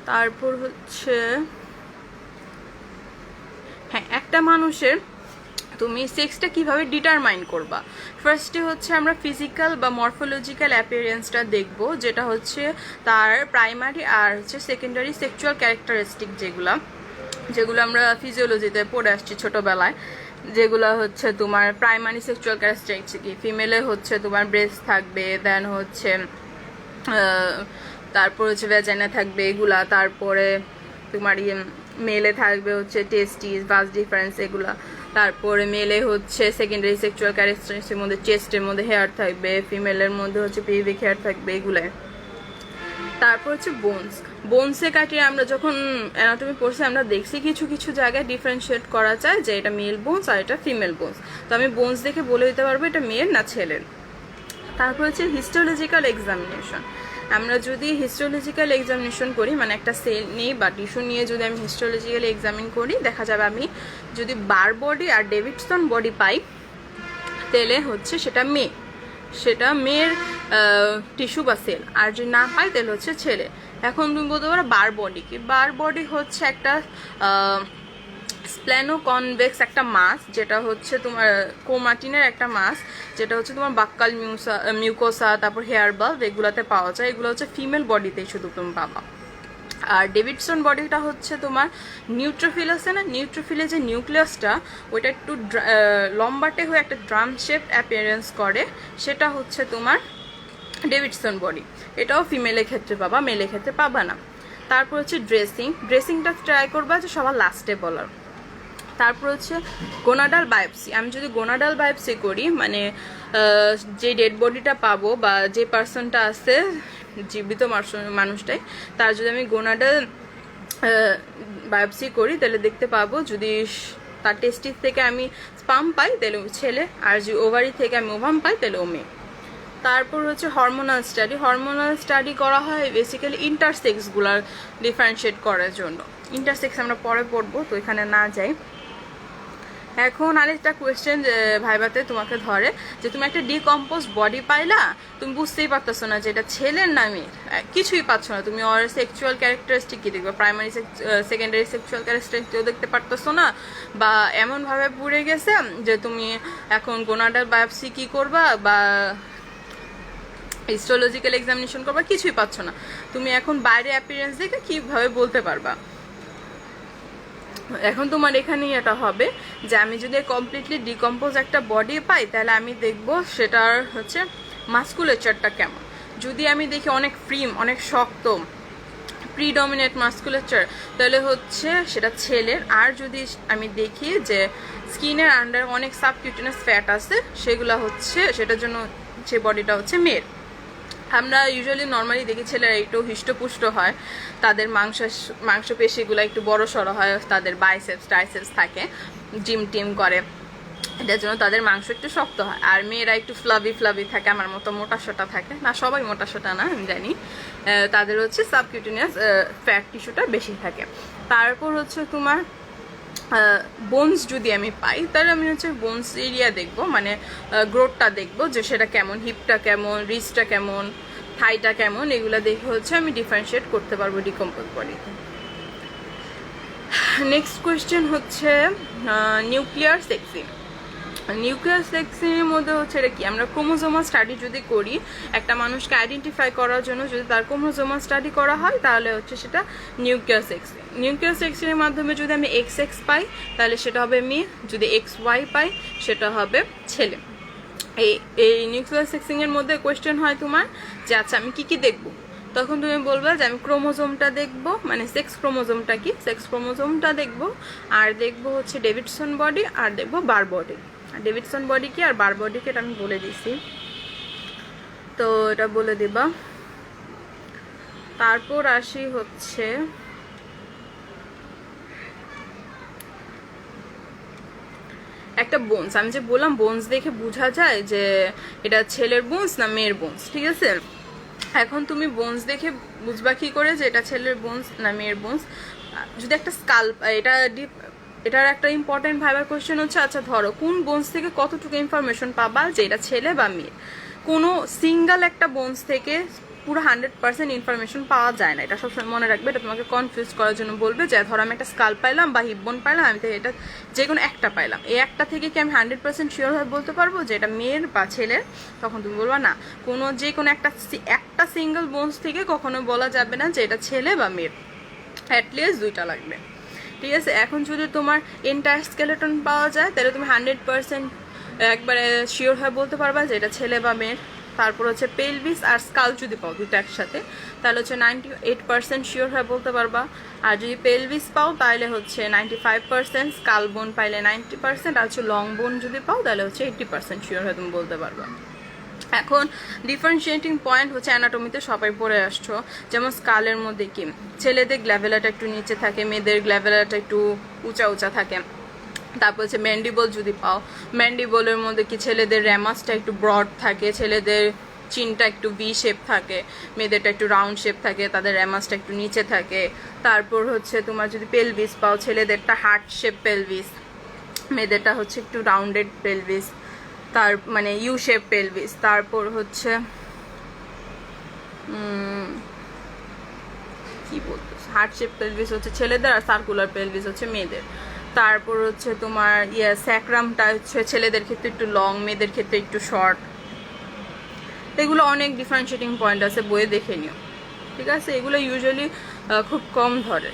তারপর হচ্ছে হ্যাঁ, একটা মানুষের তুমি সেক্সটা কিভাবে ডিটারমাইন করবা। ফার্স্টে হচ্ছে আমরা ফিজিক্যাল বা মরফোলজিক্যাল অ্যাপিয়ারেন্সটা দেখব, যেটা হচ্ছে তার প্রাইমারি আর হচ্ছে সেকেন্ডারি সেক্সুয়াল ক্যারেক্টারিস্টিক, যেগুলো আমরা ফিজিওলজিতে পড়ে আসছি ছোটোবেলায়, যেগুলো হচ্ছে তোমার প্রাইমারি সেক্সুয়াল ক্যারেক্টারিস্টিক কি, ফিমেলে হচ্ছে তোমার ব্রেস্ট থাকবে, দেন হচ্ছে তারপর হচ্ছে ভ্যাজাইনা থাকবে এগুলা, তারপরে তোমার মেলে থাকবে হচ্ছে টেস্টিস, ভাস ডিফারেন্স এগুলা, তারপরে মেলে হচ্ছে সেকেন্ডারি সেক্সুয়াল ক্যারেক্টারিস্টিক্সের মধ্যে চেস্টের মধ্যে হেয়ার থাকবে, ফিমেলের মধ্যে হচ্ছে পিউবিক হেয়ার থাকবে এগুলাই। তারপর হচ্ছে বোনসে কাটিয়ে আমরা যখন অ্যানাটমি পড়ছি আমরা দেখছি কিছু কিছু জায়গায় ডিফারেন্সিয়েট করা যায় যে এটা মেল বোনস আর এটা ফিমেল বোনস। তো আমি বোনস দেখে বলে দিতে পারবো এটা মেয়ের না ছেলের। তারপর হচ্ছে হিস্টোলজিক্যাল এক্সামিনেশন। আমরা যদি হিস্টোলজিক্যাল এক্সামিনেশন করি, মানে একটা সেল নিয়ে বা টিস্যু নিয়ে যদি আমি হিস্টোলজিক্যাল এক্সামিন করি, দেখা যাবে আমি যদি বার বডি আর ডেভিডসন বডি পাই তাহলে হচ্ছে সেটা মেয়ের টিস্যু বা সেল, আর যদি না পাই তাহলে হচ্ছে ছেলে। এখন তুমি বলতে পারো বার বডি কি। বার বডি হচ্ছে একটা স্প্ল্যানো কনভেক্স একটা মাস, যেটা হচ্ছে তোমার কোমাটিনের একটা মাস, যেটা হচ্ছে তোমার বাক্কাল মিউকোসা তারপর হেয়ার বাল্ব এগুলোতে পাওয়া যায়। এগুলো হচ্ছে ফিমেল বডিতেই শুধু তুমি পাবা। আর ডেভিডসন বডিটা হচ্ছে তোমার নিউট্রোফিল আছে না, নিউট্রোফিলে যে নিউক্লিয়াসটা ওইটা একটু লম্বাটে হয়ে একটা ড্রাম শেপ অ্যাপিয়ারেন্স করে, সেটা হচ্ছে তোমার ডেভিডসন বডি। এটাও ফিমেলের ক্ষেত্রে পাবা, মেলের ক্ষেত্রে পাবা না। তারপর হচ্ছে ড্রেসিংটা ট্রাই করবা যে সবার লাস্টে বলার। তারপর হচ্ছে গোনাডাল বায়োপসি। আমি যদি গোনাডাল বায়োপসি করি, মানে যে ডেড বডিটা পাবো বা যে পার্সনটা আছে জীবিত মানুষটাই, তার যদি আমি গোনাডাল বায়োপসি করি তাহলে দেখতে পাবো যদি তার টেস্টিস থেকে আমি স্পাম পাই তাহলে ছেলে, আর যদি ওভারি থেকে আমি ওভাম পাই তাহলে ও মেয়ে। তারপর হচ্ছে হরমোনাল স্টাডি করা হয় বেসিক্যালি ইন্টারসেক্সগুলার ডিফারেন্সিয়েট করার জন্য। ইন্টারসেক্স আমরা পরে পড়বো, তো এখানে না যাই। এখন আরেকটা কোয়েশ্চেন ভাইবাতে তোমাকে ধরে যে তুমি একটা ডিকম্পোজ বডি পাইলা, তুমি বুঝতেই পারতেছো না যে এটা ছেলের না মেয়ের, কিছুই পাচ্ছ না। তুমি ওর সেক্সুয়াল ক্যারেক্টারিস্টিক কি দেখবে, প্রাইমারি সেকেন্ডারি সেক্সুয়াল ক্যারেক্টারিস্টিকও দেখতে পারতেছো না, বা এমনভাবে পুড়ে গেছে যে তুমি এখন গোনাডাল বায়োপসি কি করবা বা হিস্টোলজিক্যাল এক্সামিনেশন করবা, কিছুই পাচ্ছ না। তুমি এখন বাইরে অ্যাপিয়ারেন্স দেখে কিভাবে বলতে পারবা। এখন তোমার এখানেই এটা হবে যে আমি যদি কমপ্লিটলি ডিকম্পোজ একটা বডি পাই তাহলে আমি দেখব সেটার হচ্ছে মাস্কুলেচারটা কেমন। যদি আমি দেখি অনেক ফ্রিম, অনেক শক্ত, প্রিডমিনেন্ট মাস্কুলেচার, তাহলে হচ্ছে সেটা ছেলের। আর যদি আমি দেখি যে স্কিনের আন্ডার অনেক সাবকিউটেনাস ফ্যাট আছে, সেগুলো হচ্ছে সেটার জন্য যে বডিটা হচ্ছে মেয়ের। আমরা ইউজুয়ালি নর্মালি দেখি ছেলেরা একটু হৃষ্টপুষ্ট হয়, তাদের মাংসপেশিগুলো একটু বড় সড়ো হয়, তাদের বাইসেপস ট্রাইসেপস থাকে, জিম টিম করে, এটার জন্য তাদের মাংস একটু শক্ত হয়। আর মেয়েরা একটু ফ্লাভি থাকে, আমার মতো মোটাসোটা থাকে না, সবাই মোটাসোটা না আমি জানি, তাদের হচ্ছে সাবকিউটেনিয়াস ফ্যাট টিস্যুটা বেশি থাকে। তারপর হচ্ছে তোমার বোনস যদি আমি পাই তাহলে আমি হচ্ছে বোনস এরিয়া দেখবো, মানে গ্রোথটা দেখবো যে সেটা কেমন, হিপটা কেমন, রিস্টটা কেমন, থাইটা কেমন, এগুলো দেখে হচ্ছে আমি ডিফারেন্সিয়েট করতে পারবো ডিকম্পোজ বডিতে। নেক্সট কোয়েশ্চেন হচ্ছে নিউক্লিয়ার সেক্সিনের মধ্যে হচ্ছে এটা কি। আমরা ক্রোমোজোমাল স্টাডি যদি করি, একটা মানুষকে আইডেন্টিফাই করার জন্য যদি তার ক্রোমোজোমাল স্টাডি করা হয় তাহলে হচ্ছে সেটা নিউক্লিয়ার সেক্সিনের মাধ্যমে যদি আমি XX পাই তাহলে সেটা হবে মেয়ে, যদি XY পাই সেটা হবে ছেলে। এই নিউক্লিয়ার সেক্সিংয়ের মধ্যে কোয়েশ্চেন হয় তোমার যে আচ্ছা আমি কি দেখবো, তখন তুমি বলবে যে আমি ক্রোমোজোমটা দেখবো, মানে সেক্স ক্রোমোজোমটা কি, সেক্স ক্রোমোজোমটা দেখবো, আর দেখবো হচ্ছে ডেভিডসন বডি, আর দেখবো বার বডি। ডেভিডসন বডি কি আর বার বডি কি এটা আমি বলে দিছি, তো এটা বলে দিবা। তারপর আসি হচ্ছে একটা বোনস। আমি যে বললাম বোনস দেখে বোঝা যায় যে এটা ছেলের বোনস না মেয়ের বোনস, ঠিক আছে। এখন তুমি বোনস দেখে বুঝবা কি করে যে এটা ছেলের বোনস না মেয়ের বোনস। যদি একটা স্কাল্প, এটার একটা ইম্পর্টেন্ট ভাইবার কোয়েশ্চেন হচ্ছে আচ্ছা ধরো কোন বোনস থেকে কতটুকু ইনফরমেশন পাবা যে এটা ছেলে বা মেয়ে। কোনো সিঙ্গেল একটা বোনস থেকে পুরো 100% ইনফরমেশন পাওয়া যায় না, এটা সবসময় মনে রাখবে। এটা তোমাকে কনফিউজ করার জন্য বলবে যে ধরো আমি একটা স্কাল পাইলাম বা হিপ বোন পাইলাম, আমি তো এটা যে কোনো একটা পাইলাম, এই একটা থেকে কি আমি 100% শিওর হয়ে বলতে পারবো যে এটা মেয়ের বা ছেলের? তখন তুমি বলবা না, যে কোনো একটা সিঙ্গেল বোনস থেকে কখনো বলা যাবে না যে এটা ছেলে বা মেয়ের, অ্যাটলিস্ট দুইটা লাগবে। ঠিক আছে, এখন যদি তোমার এন্টায়ার স্কেলেটন পাওয়া যায় তাহলে তুমি 100% একবারে শিওর হয়ে বলতে পারবা যে এটা ছেলে বা মেয়ের। তারপর হচ্ছে পেলভিস আর স্কাল যদি পাও দুটো একসাথে তাহলে হচ্ছে 98% শিওর হয়ে বলতে পারবা। আর যদি পেলভিস পাও তাহলে হচ্ছে 95%, স্কাল বোন পাইলে 90%, আর হচ্ছে লং বোন যদি পাও তাহলে হচ্ছে 80% শিওর হয়ে তুমি বলতে পারবা। এখন ডিফারেন্সিয়েটিং পয়েন্ট হচ্ছে অ্যানাটমিতে সবাই পড়ে আসছো, যেমন স্কালের মধ্যে কি ছেলেদের গ্ল্যাভেলাটা একটু নিচে থাকে, মেয়েদের গ্ল্যাভেলাটা একটু উঁচা উঁচা থাকে। তারপর হচ্ছে ম্যান্ডিবল যদি পাও, ম্যান্ডিবলের মধ্যে কি ছেলেদের র্যামাসটা একটু ব্রড থাকে, ছেলেদের চিনটা একটু ভি শেপ থাকে, মেয়েদেরটা একটু রাউন্ড শেপ থাকে, তাদের র্যামাসটা একটু নিচে থাকে। তারপর হচ্ছে তোমার যদি পেলভিস পাও, ছেলেদেরটা হার্ট শেপ পেলভিস, মেয়েদেরটা হচ্ছে একটু রাউন্ডেড পেলভিস, তার মানে ইউ শেপ পেলভিস। তারপর হচ্ছে কি বলতো, হার্ট শেপ পেলভিস হচ্ছে ছেলেদের আর সার্কুলার পেলভিস হচ্ছে মেয়েদের। তারপর হচ্ছে তোমার স্যাক্রামটা হচ্ছে ছেলেদের ক্ষেত্রে একটু লং, মেয়েদের ক্ষেত্রে একটু শর্ট। এগুলো অনেক ডিফারেন্সিয়েটিং পয়েন্ট আছে, বইয়ে দেখে নিও। ঠিক আছে, এগুলো ইউজুয়ালি খুব কম ধরে,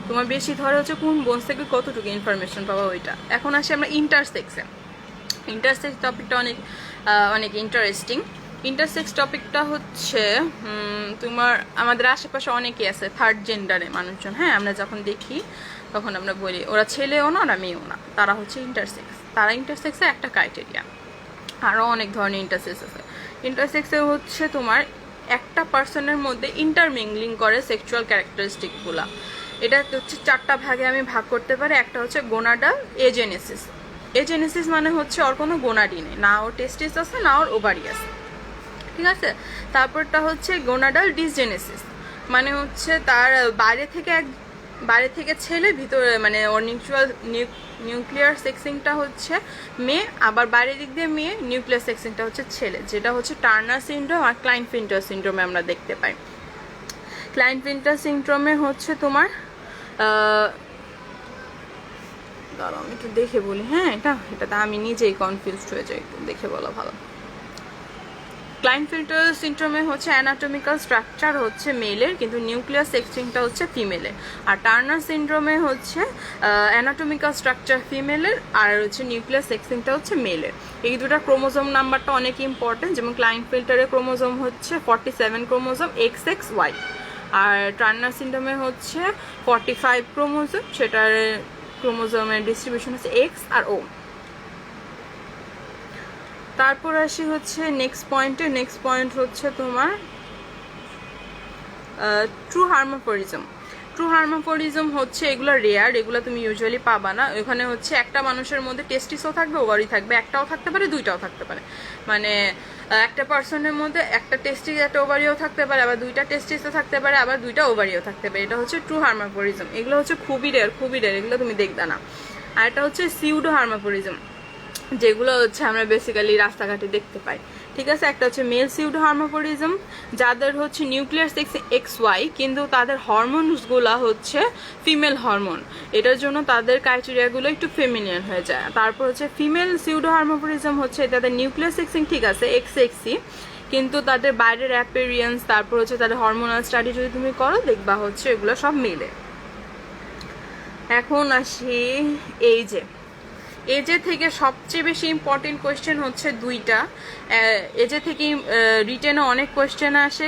তোমার বেশি ধরে হচ্ছে কোন বোনস থেকে কতটুকু ইনফরমেশন পাওয়া ওইটা। এখন আসি আমরা ইন্টারসেক্সে। ইন্টারসেক্স টপিকটা অনেক ইন্টারেস্টিং। ইন্টারসেক্স টপিকটা হচ্ছে তোমার আমাদের আশেপাশে অনেকেই আছে থার্ড জেন্ডারে মানুষজন, হ্যাঁ, আমরা যখন দেখি তখন আমরা বলি ওরা ছেলেও না, ওরা মেয়েও না, তারা হচ্ছে ইন্টারসেক্স। তারা ইন্টারসেক্সের একটা ক্রাইটেরিয়া। আরও অনেক ধরনের ইন্টারসেক্স আছে। ইন্টারসেক্সে হচ্ছে তোমার একটা পার্সনের মধ্যে ইন্টারমিংলিং করে সেক্সুয়াল ক্যারেক্টারিস্টিকগুলা। এটা হচ্ছে চারটা ভাগে আমি ভাগ করতে পারি। একটা হচ্ছে গোনাডাল এজেনেসিস। এজেনেসিস মানে হচ্ছে ওর কোনো গোনাডি নেই, না ওর টেস্টিস আছে না ওর ওভারি আছে। ঠিক আছে, তারপরটা হচ্ছে গোনাডাল ডিসজেনেসিস, মানে হচ্ছে তার বাইরে থেকে ছেলে, ভিতরে মানে ওর নিউক্লিয়ার সেক্সিংটা হচ্ছে মেয়ে, আবার বাইরের দিক দিয়ে মেয়ে, নিউক্লিয়ার সেক্সিংটা হচ্ছে ছেলে, যেটা হচ্ছে টার্নার সিনড্রোম আর ক্লাইনফিল্টার সিনড্রোমে আমরা দেখতে পাই। ক্লাইনফিল্টার সিনড্রোমে হচ্ছে তোমার দাঁড়াও আমি একটু দেখে বলি, হ্যাঁ, এটাতে আমি নিজেই কনফিউজড হয়ে যাই, একটু দেখে বলা ভালো। ক্লাইনফিল্টার সিনড্রোমে হচ্ছে অ্যানাটমিক্যাল স্ট্রাকচার হচ্ছে মেলের, কিন্তু নিউক্লিয়ার সেক্সিংটা হচ্ছে ফিমেলের। আর টার্নার সিনড্রোমে হচ্ছে অ্যানাটমিক্যাল স্ট্রাকচার ফিমেলের আর হচ্ছে নিউক্লিয়ার সেক্সিংটা হচ্ছে মেলের। এই দুটা ক্রোমোজোম নাম্বারটা অনেক ইম্পর্টেন্ট। যেমন ক্লাইনফিল্টারের ক্রোমোজোম হচ্ছে 47 ক্রোমোজোম XXY, আর টার্নার সিনড্রোমে হচ্ছে 45 ক্রোমোজোম, সেটার ক্রোমোজোমের ডিস্ট্রিবিউশন হচ্ছে X আর O। তারপর আসি হচ্ছে নেক্সট পয়েন্ট হচ্ছে তোমার ট্রু হার্মোফোরিজম। ট্রু হার্মোফোরিজম হচ্ছে এগুলো রেয়ার, এগুলো তুমি ইউজুয়ালি পাবা না। ওখানে হচ্ছে একটা মানুষের মধ্যে টেস্টিসও থাকবে, ওভারি থাকবে, একটাও থাকতে পারে, দুইটাও থাকতে পারে। মানে একটা পার্সনের মধ্যে একটা টেস্টিস একটা ওভারিও থাকতে পারে, আবার দুইটা টেস্টিসও থাকতে পারে, আবার দুইটা ওভারিও থাকতে পারে। এটা হচ্ছে ট্রু হার্মোফোরিজম। এগুলো হচ্ছে খুবই রেয়ার, এগুলো তুমি দেখবে না। আর এটা হচ্ছে সিউডো হার্মোফোরিজম, যেগুলো হচ্ছে আমরা বেসিক্যালি রাস্তাঘাটে দেখতে পাই। ঠিক আছে, একটা হচ্ছে মেল সিউডো হার্মোফোরিজম, যাদের হচ্ছে নিউক্লিয়ার সেক্স XY কিন্তু তাদের হরমোনসগুলো হচ্ছে ফিমেল হরমোন, এটার জন্য তাদের ক্রাইটেরিয়াগুলো একটু ফেমিনিয়ান হয়ে যায়। তারপর হচ্ছে ফিমেল সিউডো হার্মোফোরিজম হচ্ছে তাদের নিউক্লিয়ার সেক্সিং ঠিক আছে XXY, কিন্তু তাদের বাইরের অ্যাপিয়ারেন্স, তারপর হচ্ছে তাদের হরমোনাল স্টাডি যদি তুমি করো দেখবা হচ্ছে এগুলো সব মেলে। এখন আসি এজে থেকে সবচেয়ে বেশি ইম্পর্টেন্ট কোয়েশ্চেন হচ্ছে দুইটা। এজে থেকে রিটেনে অনেক কোয়েশ্চেন আসে,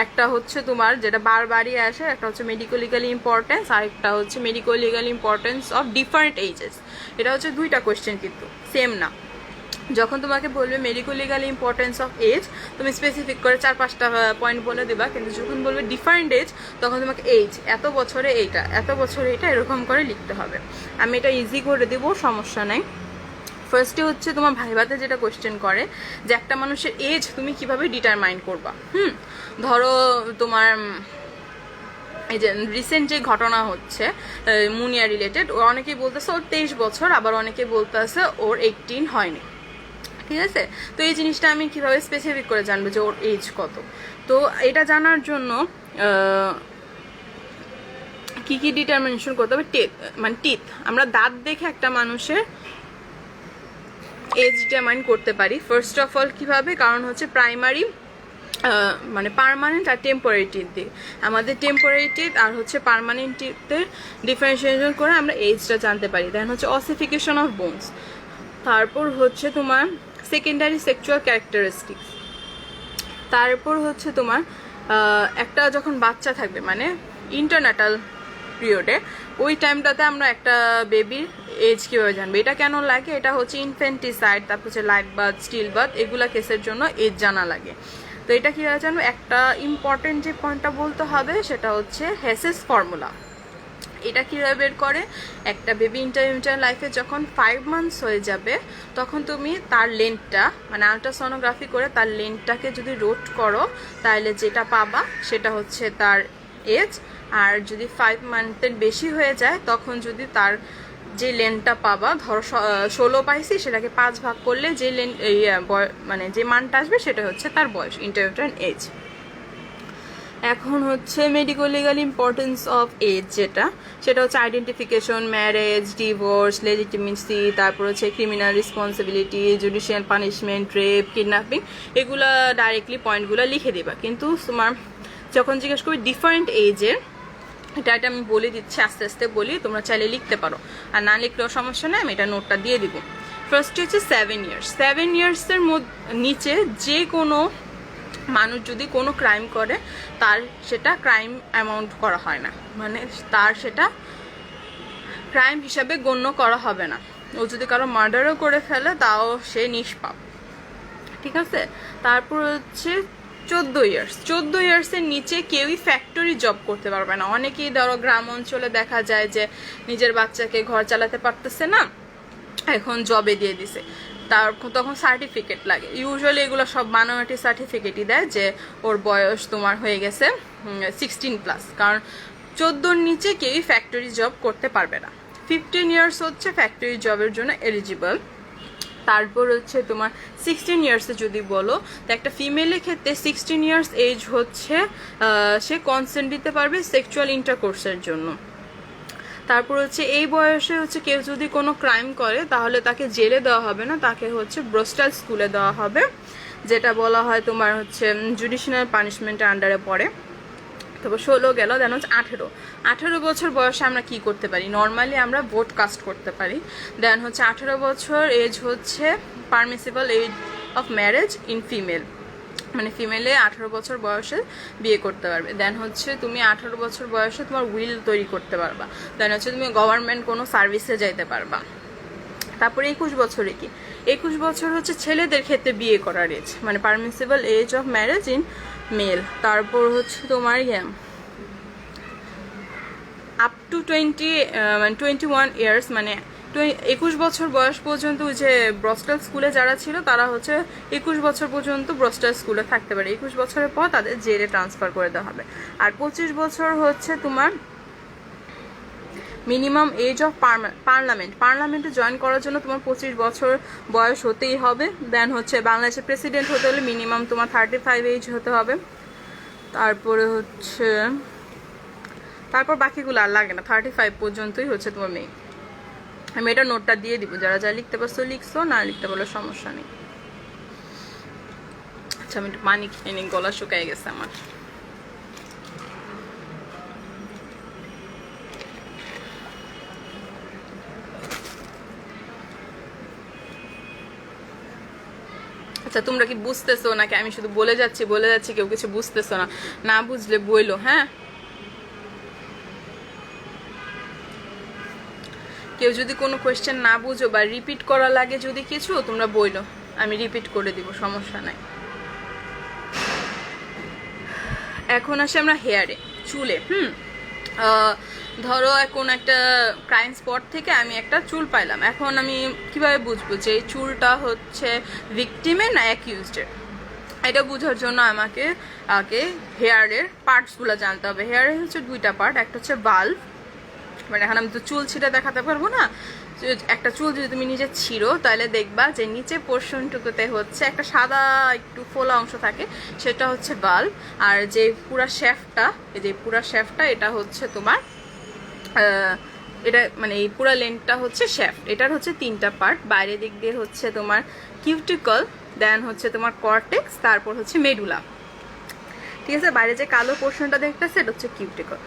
একটা হচ্ছে তোমার যেটা বারবারই আসে, একটা হচ্ছে মেডিকো লিগাল ইম্পর্টেন্স, আর একটা হচ্ছে medico legal importance of different ages. এটা হচ্ছে দুইটা কোয়েশ্চেন কিন্তু সেম না। যখন তোমাকে বলবে medico legal importance of age, তুমি স্পেসিফিক করে 4-5টা পয়েন্ট বলে দিবা, কিন্তু যখন বলবে ডিফারেন্ট এজ তখন তোমাকে এজ এত বছরে এইটা, এত বছরে এটা, এরকম করে লিখতে হবে। আমি এটা ইজি করে দিব, সমস্যা নেই। ফার্স্টে হচ্ছে তোমার ভাইভাতে যেটা কোয়েশ্চেন করে যে একটা মানুষের এজ তুমি কিভাবে ডিটারমাইন করবা। ধরো তোমার এই যে রিসেন্ট যে ঘটনা হচ্ছে মুনিয়া রিলেটেড, ও অনেকেই বলতেছে ওর 23 বছর, আবার অনেকে বলতেছে ওর 18 হয়নি। ঠিক আছে। তো এই জিনিসটা আমি কিভাবে স্পেসিফিক করে জানবো যে ওর এজ কত? তো এটা জানার জন্য কি কি ডিটারমিনেশন করতে হবে? মানে টিথ, আমরা দাঁত দেখে একটা মানুষের এজ ডিটারমাইন করতে পারি। ফার্স্ট অফ অল কিভাবে? কারণ হচ্ছে প্রাইমারি মানে পার্মানেন্ট আর টেম্পোরারি টিথ দিয়ে, আমাদের টেম্পোরারি টিথ আর হচ্ছে পার্মানেন্ট টিথের ডিফারেন্সিয়েশন করে আমরা এজটা জানতে পারি। দেন হচ্ছে অসিফিকেশন অফ বোনস, তারপর হচ্ছে তোমার সেকেন্ডারি সেক্সুয়াল ক্যারেক্টারিস্টিক্স, তারপর হচ্ছে তোমার একটা যখন বাচ্চা থাকবে মানে ইন্টারন্যাটাল পিরিয়ডে, ওই টাইমটাতে আমরা একটা বেবির এজ কীভাবে জানবো? এটা কেন লাগে? এটা হচ্ছে ইনফেন্টিসাইড, তারপর হচ্ছে লাইভ বার্থ, স্টিল বার্থ, এগুলা কেসের জন্য এজ জানা লাগে। তো এটা কীভাবে জানবো? একটা ইম্পর্টেন্ট যে পয়েন্টটা বলতে হবে সেটা হচ্ছে হেসেস ফর্মুলা। এটা কীভাবে বের করে? একটা বেবি ইন্টার লাইফে যখন 5 মান্থস হয়ে যাবে তখন তুমি তার লেন্থটা মানে আলট্রাসোনোগ্রাফি করে তার লেন্থটাকে যদি রোট করো তাহলে যেটা পাবা সেটা হচ্ছে তার এজ। আর যদি 5 মান্থের বেশি হয়ে যায় তখন যদি তার যে লেন্থটা পাবা, ধরো 16 পাইছি, সেটাকে 5 ভাগ করলে যে মানে যে মানটা আসবে সেটা হচ্ছে তার বয়স, ইন্টারভিউটার এজ। এখন হচ্ছে medico legal importance of age যেটা, সেটা হচ্ছে আইডেন্টিফিকেশন, ম্যারেজ, ডিভোর্স, লেজিটিমেসি, তারপর হচ্ছে criminal responsibility, judicial punishment, rape, kidnapping, এগুলা ডাইরেক্টলি পয়েন্টগুলো লিখে দিবা। কিন্তু তোমার যখন জিজ্ঞেস করবে ডিফারেন্ট এজের, এটা আমি বলে দিচ্ছি, আস্তে আস্তে বলি, তোমরা চাইলে লিখতে পারো, আর না লিখলেও সমস্যা নেই, আমি এটা নোটটা দিয়ে দিব। ফার্স্ট হচ্ছে 7 ইয়ার্স। 7 ইয়ার্সের নিচে যে কোনো মানুষ যদি কোনো ক্রাইম করে তার সেটা ক্রাইম অ্যামাউন্ট করা হয় না, মানে তার সেটা ক্রাইম হিসাবে গণ্য করা হবে না। ও যদি কারো মার্ডারও করে ফেলে তাও সে নিষ্পাপ, ঠিক আছে। তারপর হচ্ছে 14 ইয়ার্স। 14 ইয়ার্সের নিচে কেউই ফ্যাক্টরি জব করতে পারবে না। অনেকেই ধরো গ্রাম অঞ্চলে দেখা যায় যে নিজের বাচ্চাকে ঘর চালাতে পারতেছে না, এখন জবে দিয়ে দিছে, তখন সার্টিফিকেট লাগে। ইউজুয়ালি এগুলো সব মাইনরিটি সার্টিফিকেটই দেয় যে ওর বয়স তোমার হয়ে গেছে 16+, কারণ 14-র নিচে কেউই ফ্যাক্টরি জব করতে পারবে না। 15 ইয়ার্স হচ্ছে ফ্যাক্টরি জবের জন্য এলিজিবল। তারপর হচ্ছে তোমার 16 ইয়ার্সে যদি বলো, তো একটা ফিমেলের ক্ষেত্রে 16 ইয়ার্স এজ হচ্ছে সে কনসেন্ট দিতে পারবে সেক্সুয়াল ইন্টারকোর্সের জন্য। তারপর হচ্ছে এই বয়সে হচ্ছে কেউ যদি কোনো ক্রাইম করে তাহলে তাকে জেলে দেওয়া হবে না, তাকে হচ্ছে ব্রোস্টাল স্কুলে দেওয়া হবে, যেটা বলা হয় তোমার হচ্ছে জুডিশিয়াল পানিশমেন্টের আন্ডারে পড়ে। তারপর 16 গেল, দেন হচ্ছে 18 বছর বয়সে আমরা কি করতে পারি? নর্মালি আমরা ভোট কাস্ট করতে পারি। দেন হচ্ছে 18 বছর এজ হচ্ছে permissible age of marriage in female, মানে ফিমেলে 18 বছর বয়সে বিয়ে করতে পারবে। দেন হচ্ছে তুমি 18 বছর বয়সে তোমার উইল তৈরি করতে পারবা। দেন হচ্ছে তুমি গভর্নমেন্ট কোনো সার্ভিসে যাইতে পারবা। তারপরে 21 বছরে কি? 21 বছর হচ্ছে ছেলেদের ক্ষেত্রে বিয়ে করার এজ, মানে permissible age of marriage in male. তারপর হচ্ছে তোমার আপ টু 21 ইয়ার্স, মানে 21 বছর বয়স পর্যন্ত ওই যে ব্রস্টাল স্কুলে যারা ছিল তারা হচ্ছে 21 বছর পর্যন্ত ব্রস্টাল স্কুলে থাকতে পারে। 21 বছরের পর তাদের জেলে ট্রান্সফার করে দেওয়া হবে। আর 25 বছর হচ্ছে তোমার মিনিমাম এজ অফ পার্লামেন্টে জয়েন করার জন্য তোমার 25 বছর বয়স হতেই হবে। দেন হচ্ছে বাংলাদেশের প্রেসিডেন্ট হতে হলে মিনিমাম তোমার 35 এজ হতে হবে। তারপরে হচ্ছে তারপর বাকিগুলো আর লাগে না, 35 পর্যন্তই হচ্ছে তোমার মেয়ে। আমি এটা নোটটা দিয়ে দিব, যারা যা লিখতে পারছো লিখছো, না লিখতে পারলে সমস্যা নেই। আচ্ছা, আমি একটু পানি খেয়ে নিই, গলা শুকায় গেছে আমার। আচ্ছা, তোমরা কি বুঝতেছো নাকি আমি শুধু বলে যাচ্ছি কেউ কিছু বুঝতেছো না? না বুঝলে বইলো, হ্যাঁ। কেউ যদি কোনো কোয়েশ্চেন না বুঝো বা রিপিট করা লাগে যদি কিছু, তোমরা বইলো, আমি রিপিট করে দিব, সমস্যা নাই। এখন আসে আমরা হেয়ারে, চুলে। ধরো এখন একটা ক্রাইম স্পট থেকে আমি একটা চুল পাইলাম, এখন আমি কিভাবে বুঝবো যে এই চুলটা হচ্ছে ভিকটিমের না অ্যাকিউজডের? এটা বোঝার জন্য আমাকে আগে হেয়ারের পার্টসগুলো জানতে হবে। হেয়ারের হচ্ছে 2টা পার্ট, একটা হচ্ছে বাল্ব মানে এখন আমি তো চুল ছিঁড়ে দেখাতে পারবো না। একটা চুল যদি তুমি নিজে ছিঁড়ো তাহলে দেখবা যে নিচে পোর্শনটুকুতে হচ্ছে একটা সাদা একটু ফোলা অংশ থাকে, সেটা হচ্ছে বাল্ব। আর যে পুরা শ্যাফটটা, এই যে পুরা শ্যাফটটা এটা হচ্ছে তোমার এটা মানে এই পুরা লেন্থটা হচ্ছে শ্যাফট। এটার হচ্ছে 3টা পার্ট। বাইরের দিক দিয়ে হচ্ছে তোমার কিউটিকল, দেন হচ্ছে তোমার কর্টেক্স, তারপর হচ্ছে মেডুলা। ঠিক আছে, বাইরে যে কালো পোর্শনটা দেখতেছে এটা হচ্ছে কিউটিকল।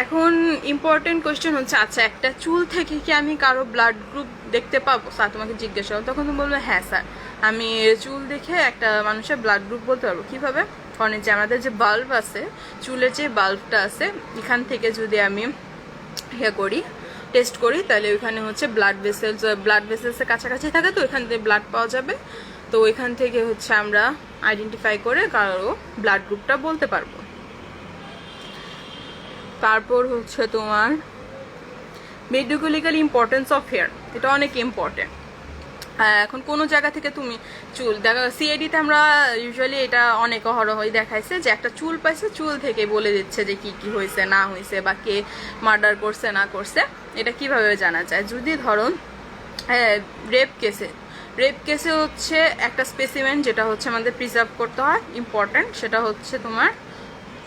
এখন ইম্পর্টেন্ট কোয়েশ্চেন হচ্ছে, আচ্ছা একটা চুল থেকে কি আমি কারো ব্লাড গ্রুপ দেখতে পাবো? স্যার তোমাকে জিজ্ঞেস করো, তখন তুমি বলবে হ্যাঁ স্যার, আমি চুল দেখে একটা মানুষের ব্লাড গ্রুপ বলতে পারবো। কীভাবে? কারণ যে আমাদের যে বাল্ব আছে, চুলের যে বাল্বটা আছে, এখান থেকে যদি আমি করি টেস্ট করি, তাহলে ওইখানে হচ্ছে ব্লাড ভেসেলসের কাছাকাছি থাকে, তো ওইখান থেকে ব্লাড পাওয়া যাবে। তো ওইখান থেকে হচ্ছে আমরা আইডেন্টিফাই করে কারো ব্লাড গ্রুপটা বলতে পারবো। তারপর হচ্ছে তোমার মেডিকেলিক্যাল ইম্পর্টেন্স অফ হেয়ার, এটা অনেক ইম্পর্টেন্ট। এখন কোনো জায়গা থেকে তুমি চুল দেখা, সিআইডিতে আমরা ইউজুয়ালি এটা অনেক অহরহই দেখাইছে যে একটা চুল পাইছে, চুল থেকে বলে দিচ্ছে যে কি কি হয়েছে না হয়েছে বা কে মার্ডার করছে না করছে। এটা কিভাবে জানা যায়? যদি ধরো রেপ কেসে হচ্ছে একটা স্পেসিমেন যেটা হচ্ছে আমাদের প্রিজার্ভ করতে হয় ইম্পর্টেন্ট, সেটা হচ্ছে তোমার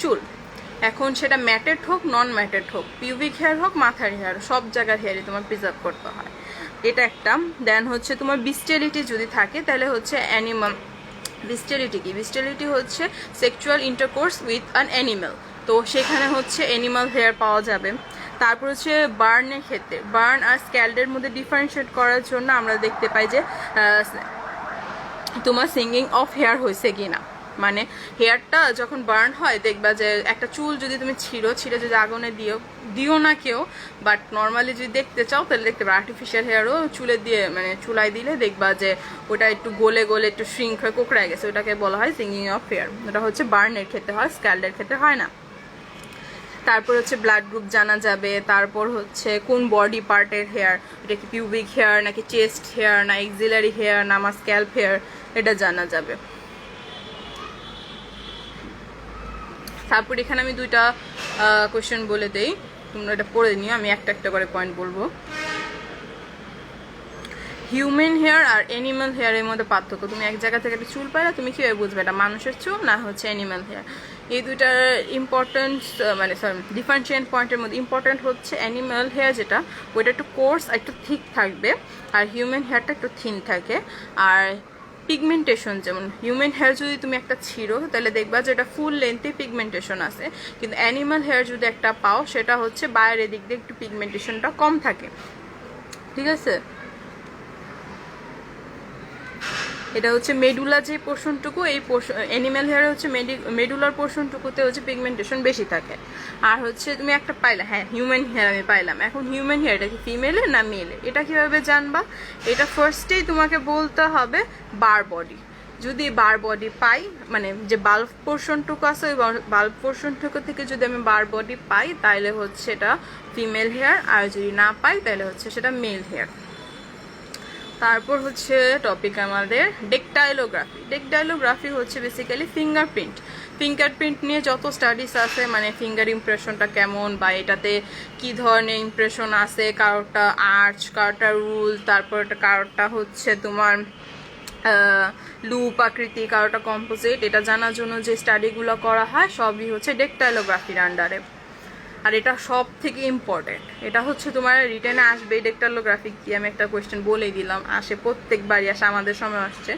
চুল। এখন সেটা ম্যাটেড হোক নন ম্যাটেড হোক, পিউবিক হেয়ার হোক মাথার হেয়ার, সব জায়গার হেয়ারই তোমার প্রিজার্ভ করতে হয়, এটা একটা। দেন হচ্ছে তোমার বিস্টেলিটি যদি থাকে তাহলে হচ্ছে অ্যানিমাল। বিস্টেলিটি কি? বিস্টেলিটি হচ্ছে sexual intercourse with an animal, তো সেখানে হচ্ছে অ্যানিমাল হেয়ার পাওয়া যাবে। তারপর হচ্ছে বার্নের ক্ষেত্রে, বার্ন আর স্ক্যাল্ডের মধ্যে ডিফারেন্সিয়েট করার জন্য আমরা দেখতে পাই যে তোমার সিঙ্গিং অফ হেয়ার হয়েছে কিনা। মানে হেয়ারটা যখন বার্ন হয় দেখবা যে একটা চুল যদি তুমি ছিঁড়ে যদি আগুনে দিও না কেউ, বাট নর্মালি যদি দেখতে চাও তাহলে দেখতে পাবে আর্টিফিশিয়াল হেয়ারও চুলে দিয়ে মানে চুলায় দিলে দেখবা যে ওটা একটু গলে গলে একটু শ্রিঙ্ক হয়ে কোকড়ায় গেছে, ওটাকে বলা হয় সিঙ্গিং অফ হেয়ার। ওটা হচ্ছে বার্নের ক্ষেত্রে হয়, স্ক্যাল্ডের ক্ষেত্রে হয় না। তারপর হচ্ছে ব্লাড গ্রুপ জানা যাবে। তারপর হচ্ছে কোন বডি পার্টের হেয়ার, এটা কি পিউবিক হেয়ার নাকি চেস্ট হেয়ার না এক্সিলারি হেয়ার না আমার স্ক্যাল্প হেয়ার, এটা জানা যাবে। তারপর এখানে আমি 2টা কোয়েশ্চেন বলে দেই, তোমরা এটা পড়ে নিও, আমি একটা একটা করে পয়েন্ট বলবো। হিউম্যান হেয়ার আর অ্যানিমাল হেয়ারের মধ্যে পার্থক্য। তুমি এক জায়গা থেকে একটা চুল পাইলে তুমি কীভাবে বুঝবে এটা মানুষের চুল না হচ্ছে অ্যানিমাল হেয়ার? এই 2টার ইম্পর্টেন্স মানে ডিফারেন্সিয়েট পয়েন্টের মধ্যে ইম্পর্টেন্ট হচ্ছে অ্যানিমাল হেয়ার যেটা ওইটা একটু কোর্স একটু থিক থাকবে, আর হিউম্যান হেয়ারটা একটু থিন থাকে। আর পিগমেন্টেশন, যেমন হিউম্যান হেয়ার যদি তুমি একটা ছিঁড়ো তাহলে দেখবা যে এটা ফুল লেন্থে পিগমেন্টেশন আছে, কিন্তু অ্যানিমাল হেয়ার যদি একটা পাও সেটা হচ্ছে বাইরের দিক দিয়ে একটু পিগমেন্টেশনটা কম থাকে। ঠিক আছে, এটা হচ্ছে মেডুলা যে পোর্শনটুকু, এই অ্যানিমাল হেয়ারে হচ্ছে মেডুলার পোর্শনটুকুতে হচ্ছে পিগমেন্টেশন বেশি থাকে। আর হচ্ছে তুমি একটা পাইলা, হ্যাঁ হিউম্যান হেয়ার আমি পাইলাম, এখন হিউম্যান হেয়ার এটা কি ফিমেলে না মেলে এটা কিভাবে জানবা? এটা ফার্স্টেই তোমাকে বলতে হবে বার বডি। যদি বার বডি পাই, মানে যে বাল্ব পোর্শনটুকু আছে ওই বাল্ব পোর্শনটুকু থেকে যদি আমি বার বডি পাই তাহলে হচ্ছে এটা ফিমেল হেয়ার, আর যদি না পাই তাহলে হচ্ছে সেটা মেল হেয়ার। তারপর হচ্ছে টপিক আমাদের ডেকটাইলোগ্রাফি। ডেকটাইলোগ্রাফি হচ্ছে বেসিক্যালি ফিঙ্গারপ্রিন্ট নিয়ে যত স্টাডিজ আছে, মানে ফিঙ্গার ইমপ্রেশনটা কেমন বা এটাতে কি ধরনের ইমপ্রেশন আছে, কারোরটা আর্চ, কারোরটা রুল, তারপর কারোরটা হচ্ছে তোমার লুপ আকৃতি, কারোটা কম্পোজিট, এটা জানার জন্য যে স্টাডিগুলো করা হয় সবই হচ্ছে ডেকটাইলোগ্রাফির আন্ডারে। আর এটা সব থেকে ইম্পর্টেন্ট, এটা হচ্ছে তোমার রিটেনে আসবে। ডেকটাইলোগ্রাফি কি আমি একটা কোয়েশ্চেন বলেই দিলাম, আসে প্রত্যেকবারই আসে, আমাদের সময় আসছে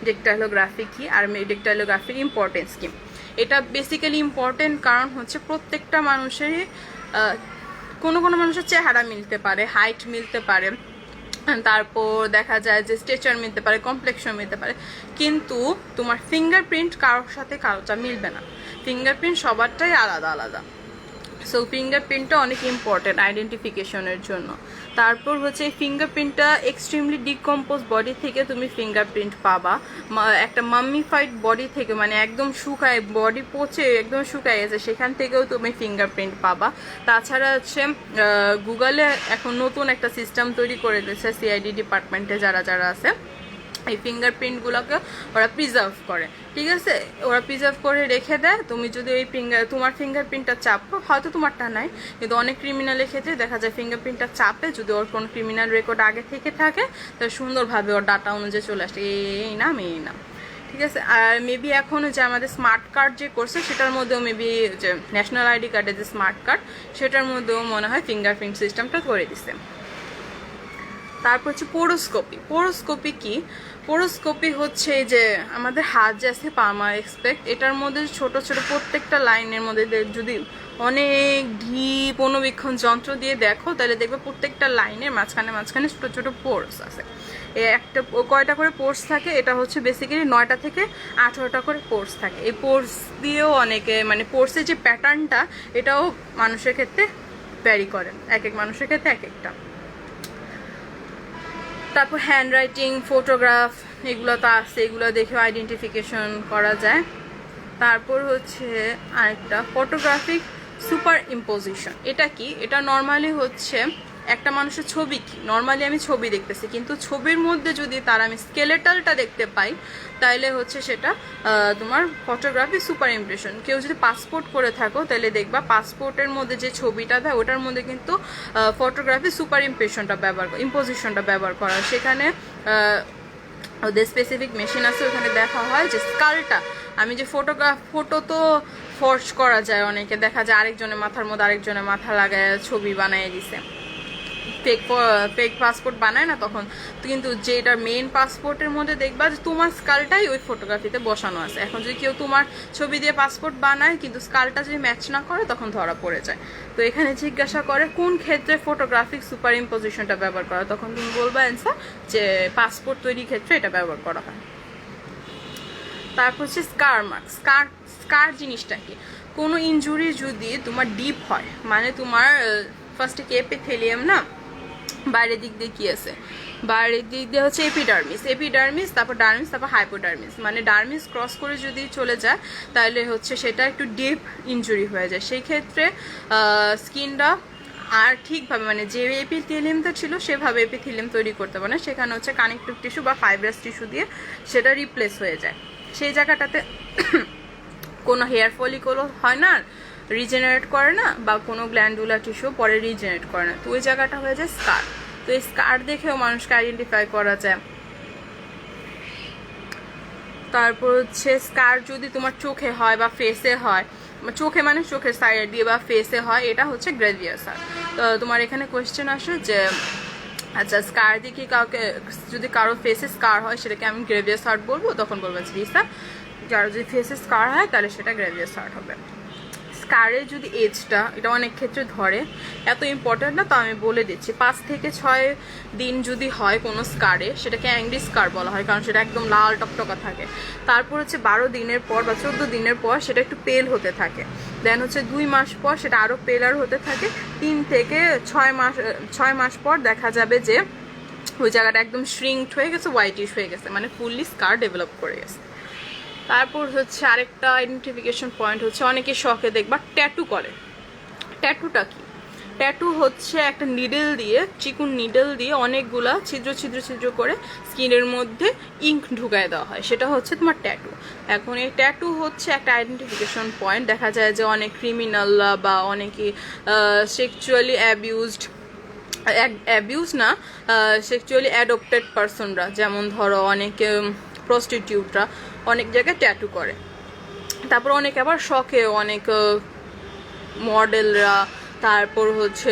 ডেকটাইলোগ্রাফি কি আর ডেকটাইলোগ্রাফির ইম্পর্টেন্স কি। এটা বেসিক্যালি ইম্পর্টেন্ট কারণ হচ্ছে প্রত্যেকটা মানুষেরই কোনো মানুষের চেহারা মিলতে পারে, হাইট মিলতে পারে, তারপর দেখা যায় যে স্ট্রেচার মিলতে পারে, কমপ্লেক্সন মিলতে পারে, কিন্তু তোমার ফিঙ্গারপ্রিন্ট কারোর সাথে কারোটা মিলবে না। ফিঙ্গারপ্রিন্ট সবারটাই আলাদা আলাদা। সো ফিঙ্গারপ্রিন্টটা অনেক ইম্পর্টেন্ট আইডেন্টিফিকেশনের জন্য। তারপর হচ্ছে এই ফিঙ্গারপ্রিন্টটা এক্সট্রিমলি ডিকম্পোজ বডি থেকে তুমি ফিঙ্গারপ্রিন্ট পাবা, একটা মাম্মিফাইড বডি থেকে, মানে একদম শুকায় বডি পচে একদম শুকায় গেছে সেখান থেকেও তুমি ফিঙ্গারপ্রিন্ট পাবা। তাছাড়া হচ্ছে গুগলে এখন নতুন একটা সিস্টেম তৈরি করে দিয়েছে সিআইডি ডিপার্টমেন্টে যারা আছে, এই ফিঙ্গারপ্রিন্টগুলোকে ওরা প্রিজার্ভ করে, ঠিক আছে? ওরা প্রিজার্ভ করে রেখে দেয়। তুমি যদি ওই তোমার ফিঙ্গারপ্রিন্টটা চাপো, হয়তো তোমারটা নাই, কিন্তু অনেক ক্রিমিনালের ক্ষেত্রে দেখা যায় ফিঙ্গারপ্রিন্টটা চাপে, যদি ওর কোনো ক্রিমিনাল রেকর্ড আগে থেকে থাকে তাহলে সুন্দরভাবে ওর ডাটা অনুযায়ী চলে আসে এই নাম এই নাম, ঠিক আছে? আর মেবি এখন যে আমাদের স্মার্ট কার্ড যে করছে সেটার মধ্যেও মেবি যে ন্যাশনাল আইডি কার্ডের যে স্মার্ট কার্ড সেটার মধ্যেও মনে হয় ফিঙ্গারপ্রিন্ট সিস্টেমটা করে দিছে। তারপর হচ্ছে পোরোস্কোপি। পোরোস্কোপি কি? পোরোস্কোপি হচ্ছে যে আমাদের হাত যে আছে পালমার এক্সপেক্ট, এটার মধ্যে ছোট ছোট প্রত্যেকটা লাইনের মধ্যে যদি অনেক ডিপ অনুবীক্ষণ যন্ত্র দিয়ে দেখো তাহলে দেখবে প্রত্যেকটা লাইনের মাঝখানে মাঝখানে ছোট ছোট পোর্স আছে। একটা কয়টা করে পোর্স থাকে? এটা হচ্ছে বেসিক্যালি 9টা থেকে 18টা করে পোর্স থাকে। এই পোর্স দিয়েও অনেকে মানে পোর্সের যে প্যাটার্নটা এটাও মানুষের ক্ষেত্রে ভ্যারি করে, এক এক মানুষের ক্ষেত্রে এক একটা। তারপর হ্যান্ড রাইটিং, ফটোগ্রাফ, এগুলো তো আছে, এগুলো দেখেও আইডেন্টিফিকেশন করা যায়। তারপর হচ্ছে আরেকটা ফটোগ্রাফিক সুপার ইম্পোজিশন। এটা কি? এটা নর্মালি হচ্ছে একটা মানুষের ছবি, কি নর্মালি আমি ছবি দেখতেছি কিন্তু ছবির মধ্যে যদি তার আমি স্কেলেটালটা দেখতে পাই তাহলে হচ্ছে সেটা তোমার ফটোগ্রাফি সুপার ইমপ্রেশন। কেউ যদি পাসপোর্ট করে থাকো তাহলে দেখবা পাসপোর্টের মধ্যে যে ছবিটা দেয় ওটার মধ্যে কিন্তু ফটোগ্রাফি সুপার ইম্পোজিশনটা ব্যবহার করা। সেখানে ওদের স্পেসিফিক মেশিন আছে, ওখানে দেখা হয় যে স্কালটা আমি যে ফটো তো ফর্জ করা যায়, অনেকে দেখা যায় আরেকজনের মাথার মধ্যে আরেকজনের মাথা লাগায় ছবি বানিয়ে দিছে, ফেক পাসপোর্ট বানায় না তখন, কিন্তু যেটা মেইন পাসপোর্টের মধ্যে দেখবা যে তোমার স্কালটাই ওই ফটোগ্রাফিতে বসানো আছে। এখন যদি কেউ তোমার ছবি দিয়ে পাসপোর্ট বানায় কিন্তু স্কালটা যদি ম্যাচ না করে তখন ধরা পড়ে যায়। তো এখানে জিজ্ঞাসা করে কোন ক্ষেত্রে ফটোগ্রাফিক সুপার ইম্পোজিশনটা ব্যবহার করা, তখন তুমি বলবা অ্যান্সার যে পাসপোর্ট তৈরির ক্ষেত্রে এটা ব্যবহার করা হয়। তারপর হচ্ছে স্কার মার্ক। স্কার জিনিসটা কি? কোনো ইনজুরি যদি তোমার ডিপ হয়, মানে তোমার ফার্স্টে কি এপিথেলিয়াম না, বাইরের দিক দিয়ে কি আছে, বাইরের দিক দিয়ে হচ্ছে এপিডার্মিস, তারপর ডার্মিস, তারপর হাইপোডার্মিস, মানে ডার্মিস ক্রস করে যদি চলে যায় তাহলে হচ্ছে সেটা একটু ডিপ ইনজুরি হয়ে যায়। সেই ক্ষেত্রে স্কিনটা আর ঠিকভাবে মানে যে এপিথেলিয়ামটা ছিল সেভাবে এপিথেলিয়াম তৈরি করতে পারে না, সেখানে হচ্ছে কানেকটিভ টিস্যু বা ফাইব্রাস টিস্যু দিয়ে সেটা রিপ্লেস হয়ে যায়। সেই জায়গাটাতে কোনো হেয়ার ফলিকলও হয় না, রিজেনারেট করে না, বা কোনো গ্ল্যান্ডুলার টিস্যু পরে রিজেনারেট করে না, তো ওই জায়গাটা হয়ে যায় স্কার। তো এই স্কার দেখেও মানুষকে আইডেন্টিফাই করা যায়। তারপর হচ্ছে স্কার যদি তোমার চোখে হয় বা ফেসে হয়, চোখে মানে চোখের সাইড দিয়ে বা ফেসে হয়, এটা হচ্ছে গ্রেভিয়ার সার। তো তোমার এখানে কোয়েশ্চেন আসে যে আচ্ছা স্কার দিয়ে কি কাউকে যদি কারো ফেসে স্কার হয় সেটাকে আমি গ্রেভিয়ার সার্ট বলবো, তখন বলবো জি স্যার। যার যদি ফেসে স্কার হয় তাহলে সেটা গ্রেভিয়ার সার্ট হবে। স্কারের যদি এজটা, এটা অনেক ক্ষেত্রে ধরে, এত ইম্পর্টেন্ট না তো আমি বলে দিচ্ছি, 5 থেকে 6 দিন যদি হয় কোনো স্কারে সেটাকে অ্যাংরি স্কার বলা হয়, কারণ সেটা একদম লাল টকটকা থাকে। তারপর হচ্ছে 12 দিনের পর বা 14 দিনের পর সেটা একটু পেল হতে থাকে, দেন হচ্ছে 2 মাস পর সেটা আরও পেলার হতে থাকে, 3 থেকে 6 মাস পর দেখা যাবে যে ওই জায়গাটা একদম শ্রিঙ্কড হয়ে গেছে, হোয়াইটিশ হয়ে গেছে, মানে ফুললি স্কার ডেভেলপ করে গেছে। তারপর হচ্ছে আরেকটা আইডেন্টিফিকেশন পয়েন্ট হচ্ছে অনেকে শখে দেখবা ট্যাটু করে। ট্যাটুটা কি? ট্যাটু হচ্ছে একটা নিডল দিয়ে, চিকুন নিডল দিয়ে অনেকগুলা ছিদ্র ছিদ্র ছিদ্র করে স্কিনের মধ্যে ইঙ্ক ঢুকায় দেওয়া হয়, সেটা হচ্ছে তোমার ট্যাটু। এখন এই ট্যাটু হচ্ছে একটা আইডেন্টিফিকেশন পয়েন্ট। দেখা যায় যে অনেক ক্রিমিনাল বা অনেকে সেক্সুয়ালি অ্যাবিউজ না, সেক্সুয়ালি অ্যাডপ্টেড পারসনরা, যেমন ধরো অনেকে প্রস্টিটিউটরা অনেক জায়গায় ট্যাটু করে। তারপর অনেকে আবার শখে, অনেক মডেলরা, তারপর হচ্ছে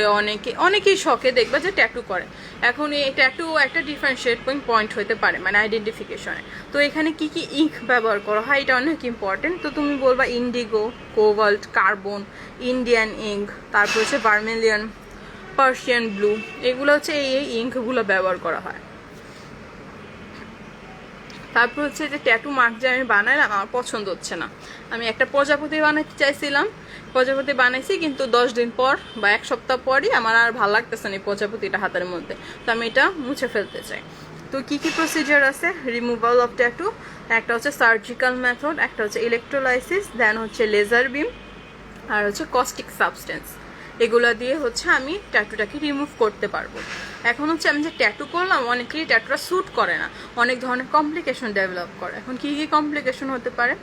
অনেকেই শখে দেখবে যে ট্যাটু করে। এখন এই ট্যাটু একটা ডিফারেন্সিয়েটিং পয়েন্ট হতে পারে মানে আইডেন্টিফিকেশনে। তো এখানে কি কি ইঙ্ক ব্যবহার করা হয় এটা অনেক ইম্পর্টেন্ট। তো তুমি বলবা Indigo, cobalt, carbon, Indian ink, তারপর হচ্ছে ভার্মিলিয়ন, পার্সিয়ান ব্লু, এগুলো হচ্ছে এই ইঙ্কগুলো ব্যবহার করা হয়। তারপর হচ্ছে যে ট্যাটু মার্ক যে আমি বানাইলাম আমার পছন্দ হচ্ছে না। আমি একটা প্রজাপতি বানাইতে চাইছিলাম, প্রজাপতি বানাইছি, কিন্তু 10 দিন পর বা 1 সপ্তাহ পরই আমার আর ভালো লাগতেছে না এই প্রজাপতিটা হাতের মধ্যে, তো আমি এটা মুছে ফেলতে চাই। তো কি কি প্রসিজার আছে রিমুভাল অফ ট্যাটু? একটা হচ্ছে সার্জিক্যাল মেথড, একটা হচ্ছে ইলেকট্রোলাইসিস, দেন হচ্ছে লেজার বিম, আর হচ্ছে কস্টিক সাবস্টেন্স। এগুলা দিয়ে হচ্ছে আমি ট্যাটুটাকে রিমুভ করতে পারবো। এখন হচ্ছে আমি যে ট্যাটু করলাম, অনেকেরই ট্যাটুটা স্যুট করে না, অনেক ধরনের কমপ্লিকেশন ডেভেলপ করে। এখন কী কী কমপ্লিকেশন হতে পারে?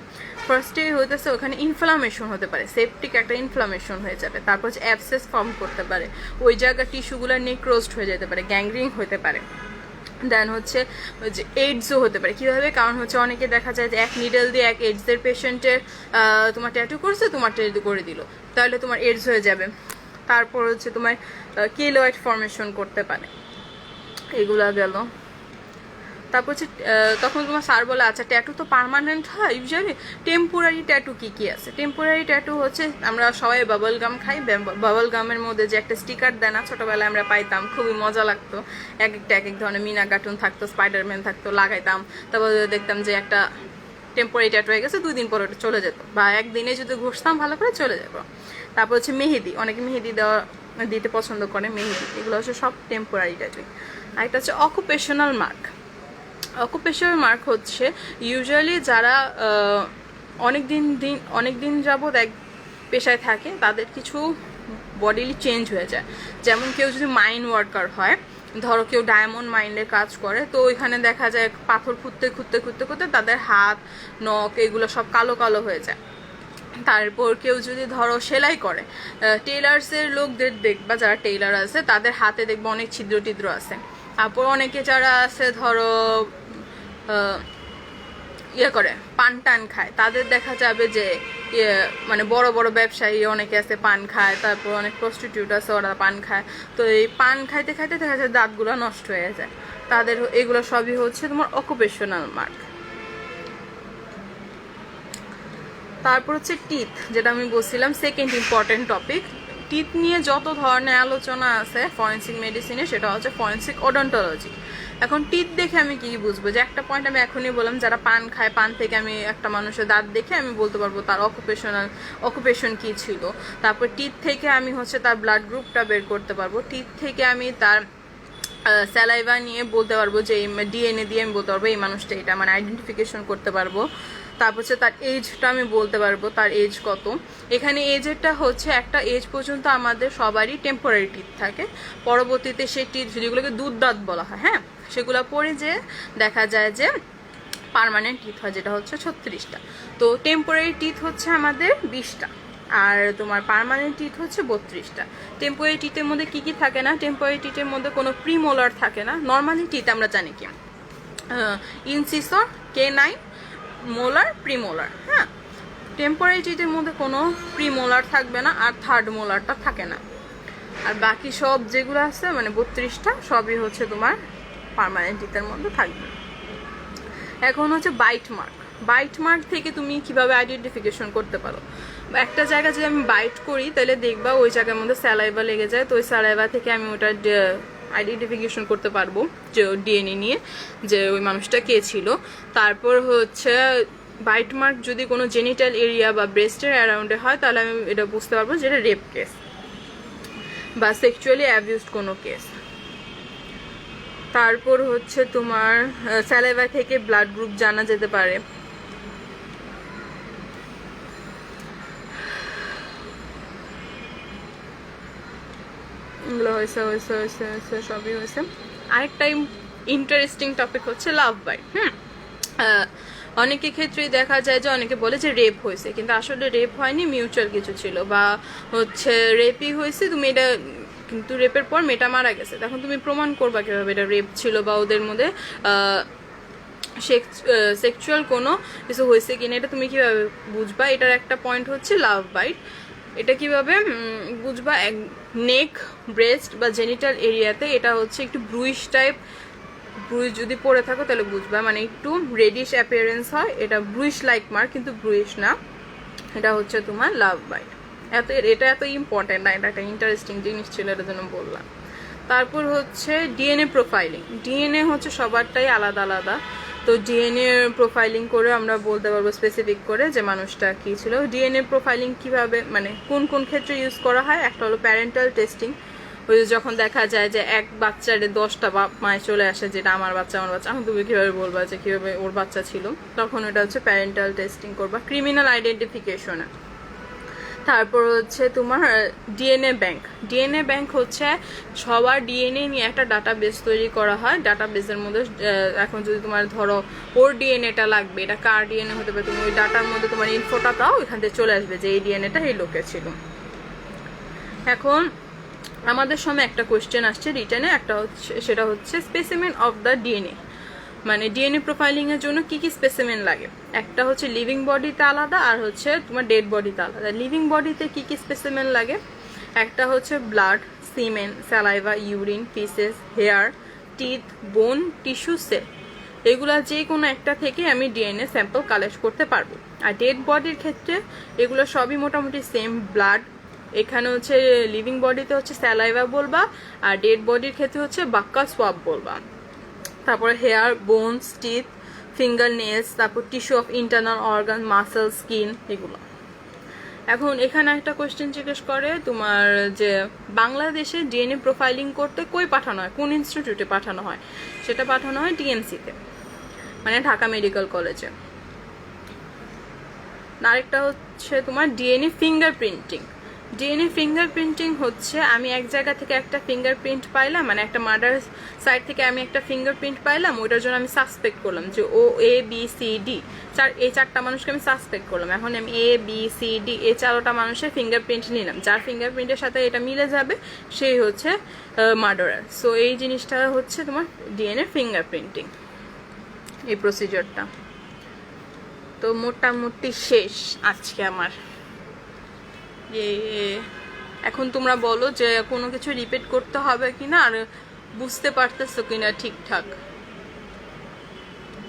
ফার্স্টে হইতেছে ওখানে ইনফ্লামেশন হতে পারে, সেপটিক একটা ইনফ্লামেশন হয়ে যাবে। তারপর হচ্ছে অ্যাবসেস ফর্ম করতে পারে, ওই জায়গার টিস্যুগুলো নেক্রোজড হয়ে যেতে পারে, গ্যাংগ্রিং হতে পারে। দেন হচ্ছে যে এইডসও হতে পারে। কীভাবে? কারণ হচ্ছে অনেকে দেখা যায় যে এক নিডল দিয়ে এক এইডসের পেশেন্টের তোমার ট্যাটু করছে, তোমার ট্যাটু করে দিল, তাহলে তোমার এইডস হয়ে যাবে। তারপর হচ্ছে তোমার কেলয়েড ফর্মেশন করতে পারে, এগুলা গেল। তারপর হচ্ছে তখন তোমার স্যার বলে আচ্ছা ট্যাটু তো পার্মানেন্ট হয়, ইউজুয়ালি টেম্পোরারি ট্যাটু কী কী আছে? টেম্পোরারি ট্যাটু হচ্ছে আমরা সবাই বাবল গাম খাই, বাবল গামের মধ্যে যে একটা স্টিকার দেয় না, ছোটোবেলায় আমরা পাইতাম, খুবই মজা লাগতো। এক একটা এক এক ধরনের মিনা কার্টুন থাকতো, স্পাইডারম্যান থাকতো, লাগাইতাম, তারপর দেখতাম যে একটা টেম্পোরারি ট্যাটু হয়ে গেছে, 2 দিন পর ওটা চলে যেত, বা একদিনে যদি ঘষতাম ভালো করে চলে যেত। তারপর হচ্ছে মেহেদি, অনেকে মেহেদি দিতে পছন্দ করে, মেহেদি, এগুলো হচ্ছে সব টেম্পোরারি ট্যাটু। আরেকটা হচ্ছে অকুপেশনাল মার্ক। অকুপেশনাল মার্ক হচ্ছে ইউজুয়ালি যারা অনেক দিন যাবৎ এক পেশায় থাকে, তাদের কিছু বডিলি চেঞ্জ হয়ে যায়। যেমন কেউ যদি মাইন ওয়ার্কার হয়, ধরো কেউ ডায়মন্ড মাইন্ডে কাজ করে, তো ওইখানে দেখা যায় পাথর খুঁড়তে খুঁড়তে খুঁড়তে খুঁড়তে তাদের হাত, নখ এগুলো সব কালো কালো হয়ে যায়। তারপর কেউ যদি ধরো সেলাই করে, টেলার্সের লোকদের দেখবা, যারা টেইলার আছে তাদের হাতে দেখবা অনেক ছিদ্র টিদ্র আছে। তারপর অনেকে যারা আছে ধরো করে পান টান খায়, তাদের দেখা যাবে যে মানে বড় বড় ব্যবসায়ী অনেকে আছে পান খায়, তারপর অনেক প্রস্টিটিউট আছে ওরা পান খায়। তো এই পান খাইতে খাইতে দেখা যায় দাঁতগুলো নষ্ট হয়ে যায় তাদের। এগুলো সবই হচ্ছে তোমার অকুপেশনাল মার্ক। তারপর হচ্ছে টিথ, যেটা আমি বলছিলাম সেকেন্ড ইম্পর্টেন্ট টপিক। টিথ নিয়ে যত ধরনের আলোচনা আছে ফরেন্সিক মেডিসিনে, সেটা হচ্ছে ফরেন্সিক ওডন্টোলজি। এখন টিথ দেখে আমি কি বুঝবো? যে একটা পয়েন্ট আমি এখনই বললাম, যারা পান খায়, পান থেকে আমি একটা মানুষের দাঁত দেখে আমি বলতে পারবো তার অকুপেশন কি ছিল। তারপর টিথ থেকে আমি হচ্ছে তার ব্লাড গ্রুপটা বের করতে পারবো। টিথ থেকে আমি তার স্যালাইভা নিয়ে বলতে পারবো, যে ডিএনএ দিয়ে আমি বলতে পারবো এই মানুষটা এটা, মানে আইডেন্টিফিকেশন করতে পারবো। তারপর হচ্ছে তার এজটা আমি বলতে পারবো, তার এজ কত। এখানে এজেরটা হচ্ছে একটা এজ পর্যন্ত আমাদের সবারই টেম্পোরারি টিথ থাকে, পরবর্তীতে সেই টিথ যেগুলোকে দুধ দাঁত বলা হয়, হ্যাঁ, সেগুলো পরে যে দেখা যায় যে পার্মানেন্ট টিথ হয়, যেটা হচ্ছে 36টা। তো টেম্পোরারি টিথ হচ্ছে আমাদের 20টা, আর তোমার পার্মানেন্ট টিথ হচ্ছে 32টা। টেম্পোরারি টিথের মধ্যে কি কি থাকে না? টেম্পোরারি টিথের মধ্যে কোনো প্রিমোলার থাকে না। নর্মালি টিথ আমরা জানি কি ইনসিসর, কেনাইন, মোলার, প্রিমোলার, হ্যাঁ। টেম্পোরারি টিথের মধ্যে কোনো প্রিমোলার থাকবে না, আর থার্ড মোলারটা থাকে না। আর বাকি সব যেগুলো আছে মানে 32টা সবই হচ্ছে তোমার পার্মানেন্ট টিথের মধ্যে থাকবে। এখন হচ্ছে বাইট মার্ক। বাইট মার্ক থেকে তুমি কিভাবে আইডেন্টিফিকেশন করতে পারো? একটা জায়গা যদি আমি বাইট করি, তাহলে দেখবা ওই জায়গার মধ্যে স্যালাইভা লেগে যায়, তো ওই স্যালাইভা থেকে আমি ওটা আইডেন্টিফিকেশন করতে পারবো যে ডিএনএ নিয়ে, যে ওই মানুষটা কে ছিল। তারপর হচ্ছে বাইট মার্ক যদি কোনো জেনিটাল এরিয়া বা ব্রেস্টের অ্যারাউন্ডে হয়, তাহলে আমি এটা বুঝতে পারবো যে এটা রেপ কেস বা সেক্সুয়ালি অ্যাবিউজড কোনো কেস। তারপর হচ্ছে তোমার স্যালাইভা থেকে ব্লাড গ্রুপ জানা যেতে পারে। এগুলো হয়েছে সবই হয়েছে। আরেকটা ইন্টারেস্টিং টপিক হচ্ছে লাভ বাইট। অনেকের ক্ষেত্রেই দেখা যায় যে অনেকে বলে যে রেপ হয়েছে, কিন্তু আসলে রেপ হয়নি, মিউচুয়াল কিছু ছিল, বা হচ্ছে রেপই হয়েছে, তুমি এটা কিন্তু রেপের পর মেয়েটা মারা গেছে, তখন তুমি প্রমাণ করবা কিভাবে এটা রেপ ছিল, বা ওদের মধ্যে সেক্সুয়াল কোনো কিছু হয়েছে কিনা, এটা তুমি কিভাবে বুঝবা? এটার একটা পয়েন্ট হচ্ছে লাভ বাইট। এটা কিভাবে বুঝবা? নেক, ব্রেস্ট বা জেনিটাল এরিয়াতে এটা হচ্ছে একটু ব্রুইশ টাইপ, ব্রুইশ যদি পরে থাকো তাহলে বুঝবা, মানে একটু রেডিশ অ্যাপিয়ারেন্স হয়, এটা ব্রুইশ লাইক মার্ক কিন্তু ব্রুইশ না, এটা হচ্ছে তোমার লাভ বাইট। এটা এত ইম্পর্টেন্ট না, এটা একটা ইন্টারেস্টিং জিনিস ছিল, এটার জন্য বললাম। তারপর হচ্ছে ডিএনএ প্রোফাইলিং। ডিএনএ হচ্ছে সবারটাই আলাদা আলাদা, তো ডিএনএ প্রোফাইলিং করে আমরা বলতে পারবো স্পেসিফিক করে যে মানুষটা কি ছিল। ডিএনএ প্রোফাইলিং কিভাবে, মানে কোন কোন ক্ষেত্রে ইউজ করা হয়? একটা হলো প্যারেন্টাল টেস্টিং, ওই যখন দেখা যায় যে এক বাচ্চারে 10টা বাপ মায়ে চলে আসে, যেটা আমার বাচ্চা, এখন তুমি কিভাবে বলবা যে কিভাবে ওর বাচ্চা ছিল, তখন ওটা হচ্ছে প্যারেন্টাল টেস্টিং করবা। ক্রিমিনাল আইডেন্টিফিকেশনে তারপর হচ্ছে তোমার ডিএনএ ব্যাংক হচ্ছে সবার ডিএনএ নিয়ে একটা ডাটাবেস তৈরি করা হয়। ডাটাবেসের মধ্যে এখন যদি তোমার ধরো ওর ডিএনএটা লাগবে, এটা কার ডিএনএ হতে পারে, তুমি ওই ডাটার মধ্যে তোমার ইনফোটা দাও, এখান থেকে চলে আসবে যে এই ডিএনএটা এই লোকের ছিল। এখন আমাদের সামনে একটা কোয়েশ্চেন আসছে রিটেনে, একটা হচ্ছে সেটা হচ্ছে স্পেসিমেন অফ দ্য ডিএনএ, মানে ডিএনএ প্রোফাইলিং এর জন্য কি কি স্পেসিমেন লাগে। একটা হচ্ছে লিভিং বডিতে আলাদা, আর হচ্ছে তোমার ডেড বডিতে আলাদা। লিভিং বডিতে কি কি স্পেসিমেন লাগে, একটা হচ্ছে blood, semen, saliva, urine, faeces, hair, teeth, bone, tissue, cell, এগুলা যে কোনো একটা থেকে আমি ডিএনএ স্যাম্পল কালেক্ট করতে পারবো। আর ডেড বডির ক্ষেত্রে এগুলো সবই মোটামুটি সেম। ব্লাড, এখানে হচ্ছে লিভিং বডিতে হচ্ছে স্যালাইভা বলবা, আর ডেড বডির ক্ষেত্রে হচ্ছে বাক্কা সোয়াব বলবা। তারপরে hair, bones, teeth, fingernails, তারপর tissue of internal organ, muscle, skin, এগুলো। এখন এখানে একটা কোয়েশ্চেন জিজ্ঞেস করে তোমার যে বাংলাদেশে ডিএনএ প্রোফাইলিং করতে কই পাঠানো হয়, কোন ইনস্টিটিউটে পাঠানো হয়, সেটা পাঠানো হয় ডিএনসিতে, মানে ঢাকা মেডিকেল কলেজে। আরেকটা হচ্ছে তোমার ডিএনএ ফিঙ্গারপ্রিন্টিং। ডিএনএ ফিঙ্গারপ্রিন্টিং হচ্ছে আমি এক জায়গা থেকে একটা ফিঙ্গারপ্রিন্ট পাইলাম, মানে একটা মার্ডার সাইড থেকে আমি একটা ফিঙ্গারপ্রিন্ট পাইলাম, ওইটার জন্য আমি সাসপেক্ট করলাম যে ও এ বি সি ডি এই চারটা মানুষকে আমি সাসপেক্ট করলাম। এখন আমি এ বি সি ডি এই চারটা মানুষের ফিঙ্গারপ্রিন্ট নিলাম, যার ফিঙ্গারপ্রিন্টের সাথে এটা মিলে যাবে সেই হচ্ছে মার্ডারার। সো এই জিনিসটা হচ্ছে তোমার ডিএনএ ফিঙ্গারপ্রিন্টিং, এই প্রসিজারটা। তো মোটামুটি শেষ আজকে আমার। এখন তোমরা বলো যে কোনো কিছু রিপিট করতে হবে কিনা, আর বুঝতে পারতেছো কিনা ঠিকঠাক।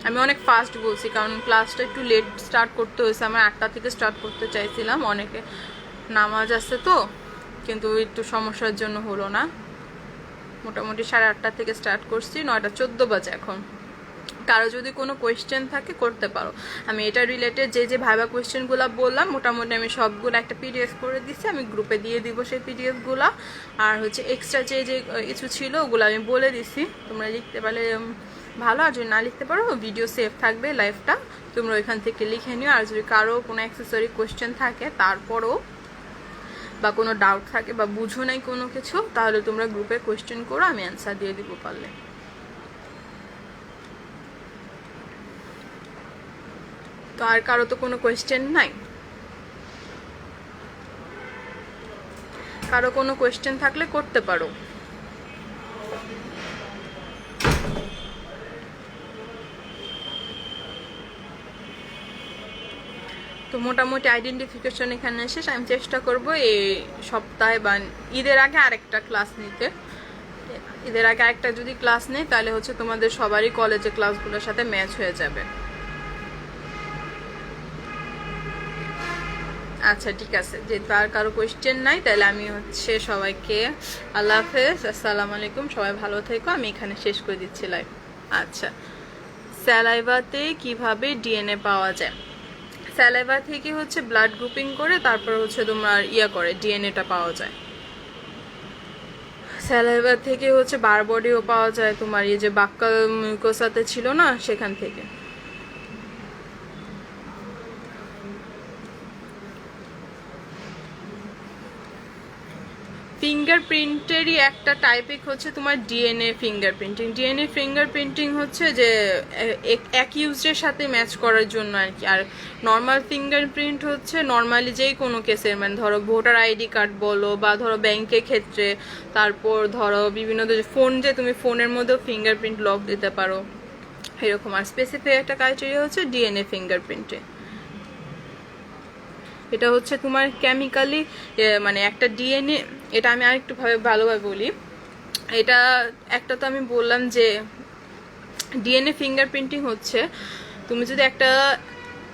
আমি অনেক ফাস্ট বলছি কারণ ক্লাসটা একটু লেট স্টার্ট করতে হয়েছে, আমার 8টা থেকে স্টার্ট করতে চাইছিলাম, অনেকে নামাজ আছে তো, কিন্তু একটু সমস্যার জন্য হলো না। মোটামুটি 8:30 থেকে স্টার্ট করছি, 9:14 বাজে এখন। কারো যদি কোনো কোয়েশ্চেন থাকে করতে পারো। আমি এটা রিলেটেড যে ভাইবা কোয়েশ্চেনগুলো বললাম মোটামুটি আমি সবগুলো একটা পিডিএফ করে দিচ্ছি, আমি গ্রুপে দিয়ে দিব সেই পিডিএফগুলো। আর হচ্ছে এক্সট্রা যে কিছু ছিল ওগুলো আমি বলে দিছি, তোমরা লিখতে পারলে ভালো, আর যদি না লিখতে পারো ভিডিও সেভ থাকবে লাইভটা, তোমরা ওইখান থেকে লিখে নিও। আর যদি কারো কোনো অ্যাক্সেসরি কোয়েশ্চেন থাকে তারপরও বা কোনো ডাউট থাকে বা বুঝো নাই কোনো কিছু, তাহলে তোমরা গ্রুপে কোয়েশ্চেন করো, আমি অ্যান্সার দিয়ে দিব পারলে। তো আর কারো তো কোনো কোয়েশ্চেন নাই, কারো কোনো কোয়েশ্চেন থাকলে করতে পারো। তো মোটামুটি আইডেন্টিফিকেশন এখানে শেষ। আমি চেষ্টা করব এই সপ্তাহে বা ঈদের আগে আরেকটা ক্লাস নিতে। ঈদের আগে আরেকটা যদি ক্লাস নেই তাহলে হচ্ছে তোমাদের সবারই কলেজে ক্লাসগুলোর সাথে ম্যাচ হয়ে যাবে। আচ্ছা ঠিক আছে, যেহেতু আর কারো কোয়েশ্চেন নাই তাহলে আমি হচ্ছে সবাইকে আল্লাহ হাফেজ, আসসালামু আলাইকুম, সবাই ভালো থেকো। আমি এখানে শেষ করে দিচ্ছি লাইভ। আচ্ছা, স্যালাইভাতে কিভাবে ডিএনএ পাওয়া যায়? স্যালাইভা থেকে হচ্ছে ব্লাড গ্রুপিং করে তারপর হচ্ছে তোমার করে ডিএনএটা পাওয়া যায়। স্যালাইভা থেকে হচ্ছে বার বডিও পাওয়া যায়, তোমার এই যে বাক্কাল মিউকোসাতে ছিল না সেখান থেকে। ফিঙ্গারপ্রিন্টেরই একটা টাইপিক হচ্ছে তোমার ডিএনএ ফিঙ্গারপ্রিন্টিং। ডিএনএ ফিঙ্গারপ্রিন্টিং হচ্ছে যে এক ইউজের সাথে ম্যাচ করার জন্য আর কি। আর নর্মাল ফিঙ্গারপ্রিন্ট হচ্ছে নর্মালি যেই কোনো কেসের, মানে ধরো ভোটার আইডি কার্ড বলো বা ধরো ব্যাংকের ক্ষেত্রে, তারপর ধরো বিভিন্ন ফোন, যে তুমি ফোনের মধ্যেও ফিঙ্গারপ্রিন্ট লক দিতে পারো এরকম। আর স্পেসিফিক একটা ক্রাইটেরিয়া হচ্ছে ডিএনএ ফিঙ্গারপ্রিন্টে। এটা হচ্ছে তোমার কেমিক্যালি মানে একটা ডিএনএ, এটা আমি আরেকটু ভালোভাবে বলি। এটা একটা তো আমি বললাম যে ডিএনএ ফিঙ্গারপ্রিন্টিং হচ্ছে তুমি যদি একটা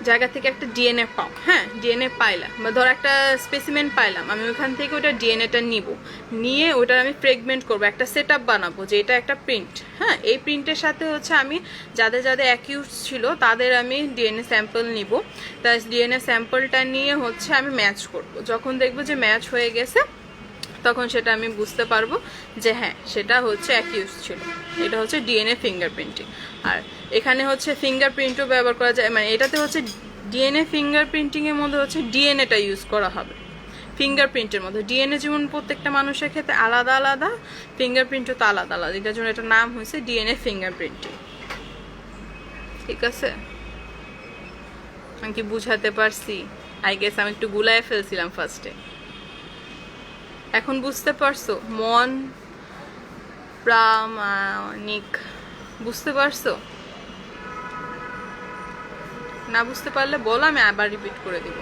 জায়গা থেকে একটা ডিএনএ পাও, হ্যাঁ ডিএনএ পাইলাম বা ধর একটা স্পেসিমেন পাইলাম, আমি ওখান থেকে ওটা ডিএনএটা নিয়ে ওটার আমি ফ্রেগমেন্ট করবো, একটা সেট আপ বানাবো যে এটা একটা প্রিন্ট। হ্যাঁ, এই প্রিন্টের সাথে হচ্ছে আমি যাদের অ্যাকিউজ ছিল তাদের আমি ডিএনএ স্যাম্পল নিব। তাই ডিএনএ স্যাম্পলটা নিয়ে হচ্ছে আমি ম্যাচ করব। যখন দেখবো যে ম্যাচ হয়ে গেছে তখন সেটা আমি বুঝতে পারবো যে হ্যাঁ সেটা হচ্ছে অ্যাকিউজ ছিল। এটা হচ্ছে ডিএনএ ফিঙ্গারপ্রিন্টিং। আর এখানে হচ্ছে ফিঙ্গারপ্রিন্টও ব্যবহার করা যায়, মানে এটাতে হচ্ছে ডিএনএ ফিঙ্গারপ্রিন্টিং এর মধ্যে হচ্ছে ডিএনএটা ইউজ করা হবে। ফিঙ্গারপ্রিন্টের মতো। ডিএনএ যেমন প্রত্যেকটা মানুষের ক্ষেত্রে আলাদা আলাদা, ফিঙ্গারপ্রিন্টও তো আলাদা আলাদা, এটার জন্য একটা নাম হয়েছে ডিএনএ ফিঙ্গারপ্রিন্টিং। ঠিক আছে, আমি কি বুঝাতে পারছি? আই গেস আমি একটু গুলায় ফেলছিলাম ফার্স্টে। এখন বুঝতে পারছো? মন প্রামাণিক বুঝতে পারছো? না বুঝতে পারলে বলো, আমি আবার রিপিট করে দিব।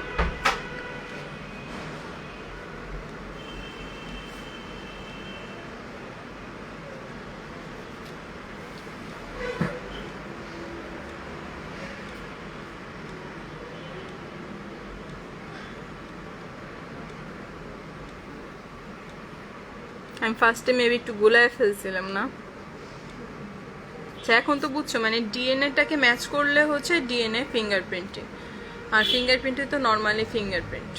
আমি ফার্স্টে মেবি একটু গুলায় ফেলছিলাম না। আচ্ছা, এখন তো বুঝছো, মানে ডিএনএটাকে ম্যাচ করলে হচ্ছে ডিএনএ ফিঙ্গারপ্রিন্টিং, আর ফিঙ্গারপ্রিন্টে তো নর্মালি ফিঙ্গারপ্রিন্ট।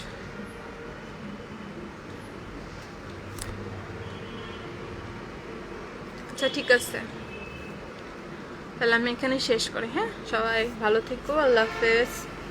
আচ্ছা ঠিক আছে, তাহলে আমি এখানে শেষ করি। হ্যাঁ, সবাই ভালো থেকো, আল্লাহ হাফেজ।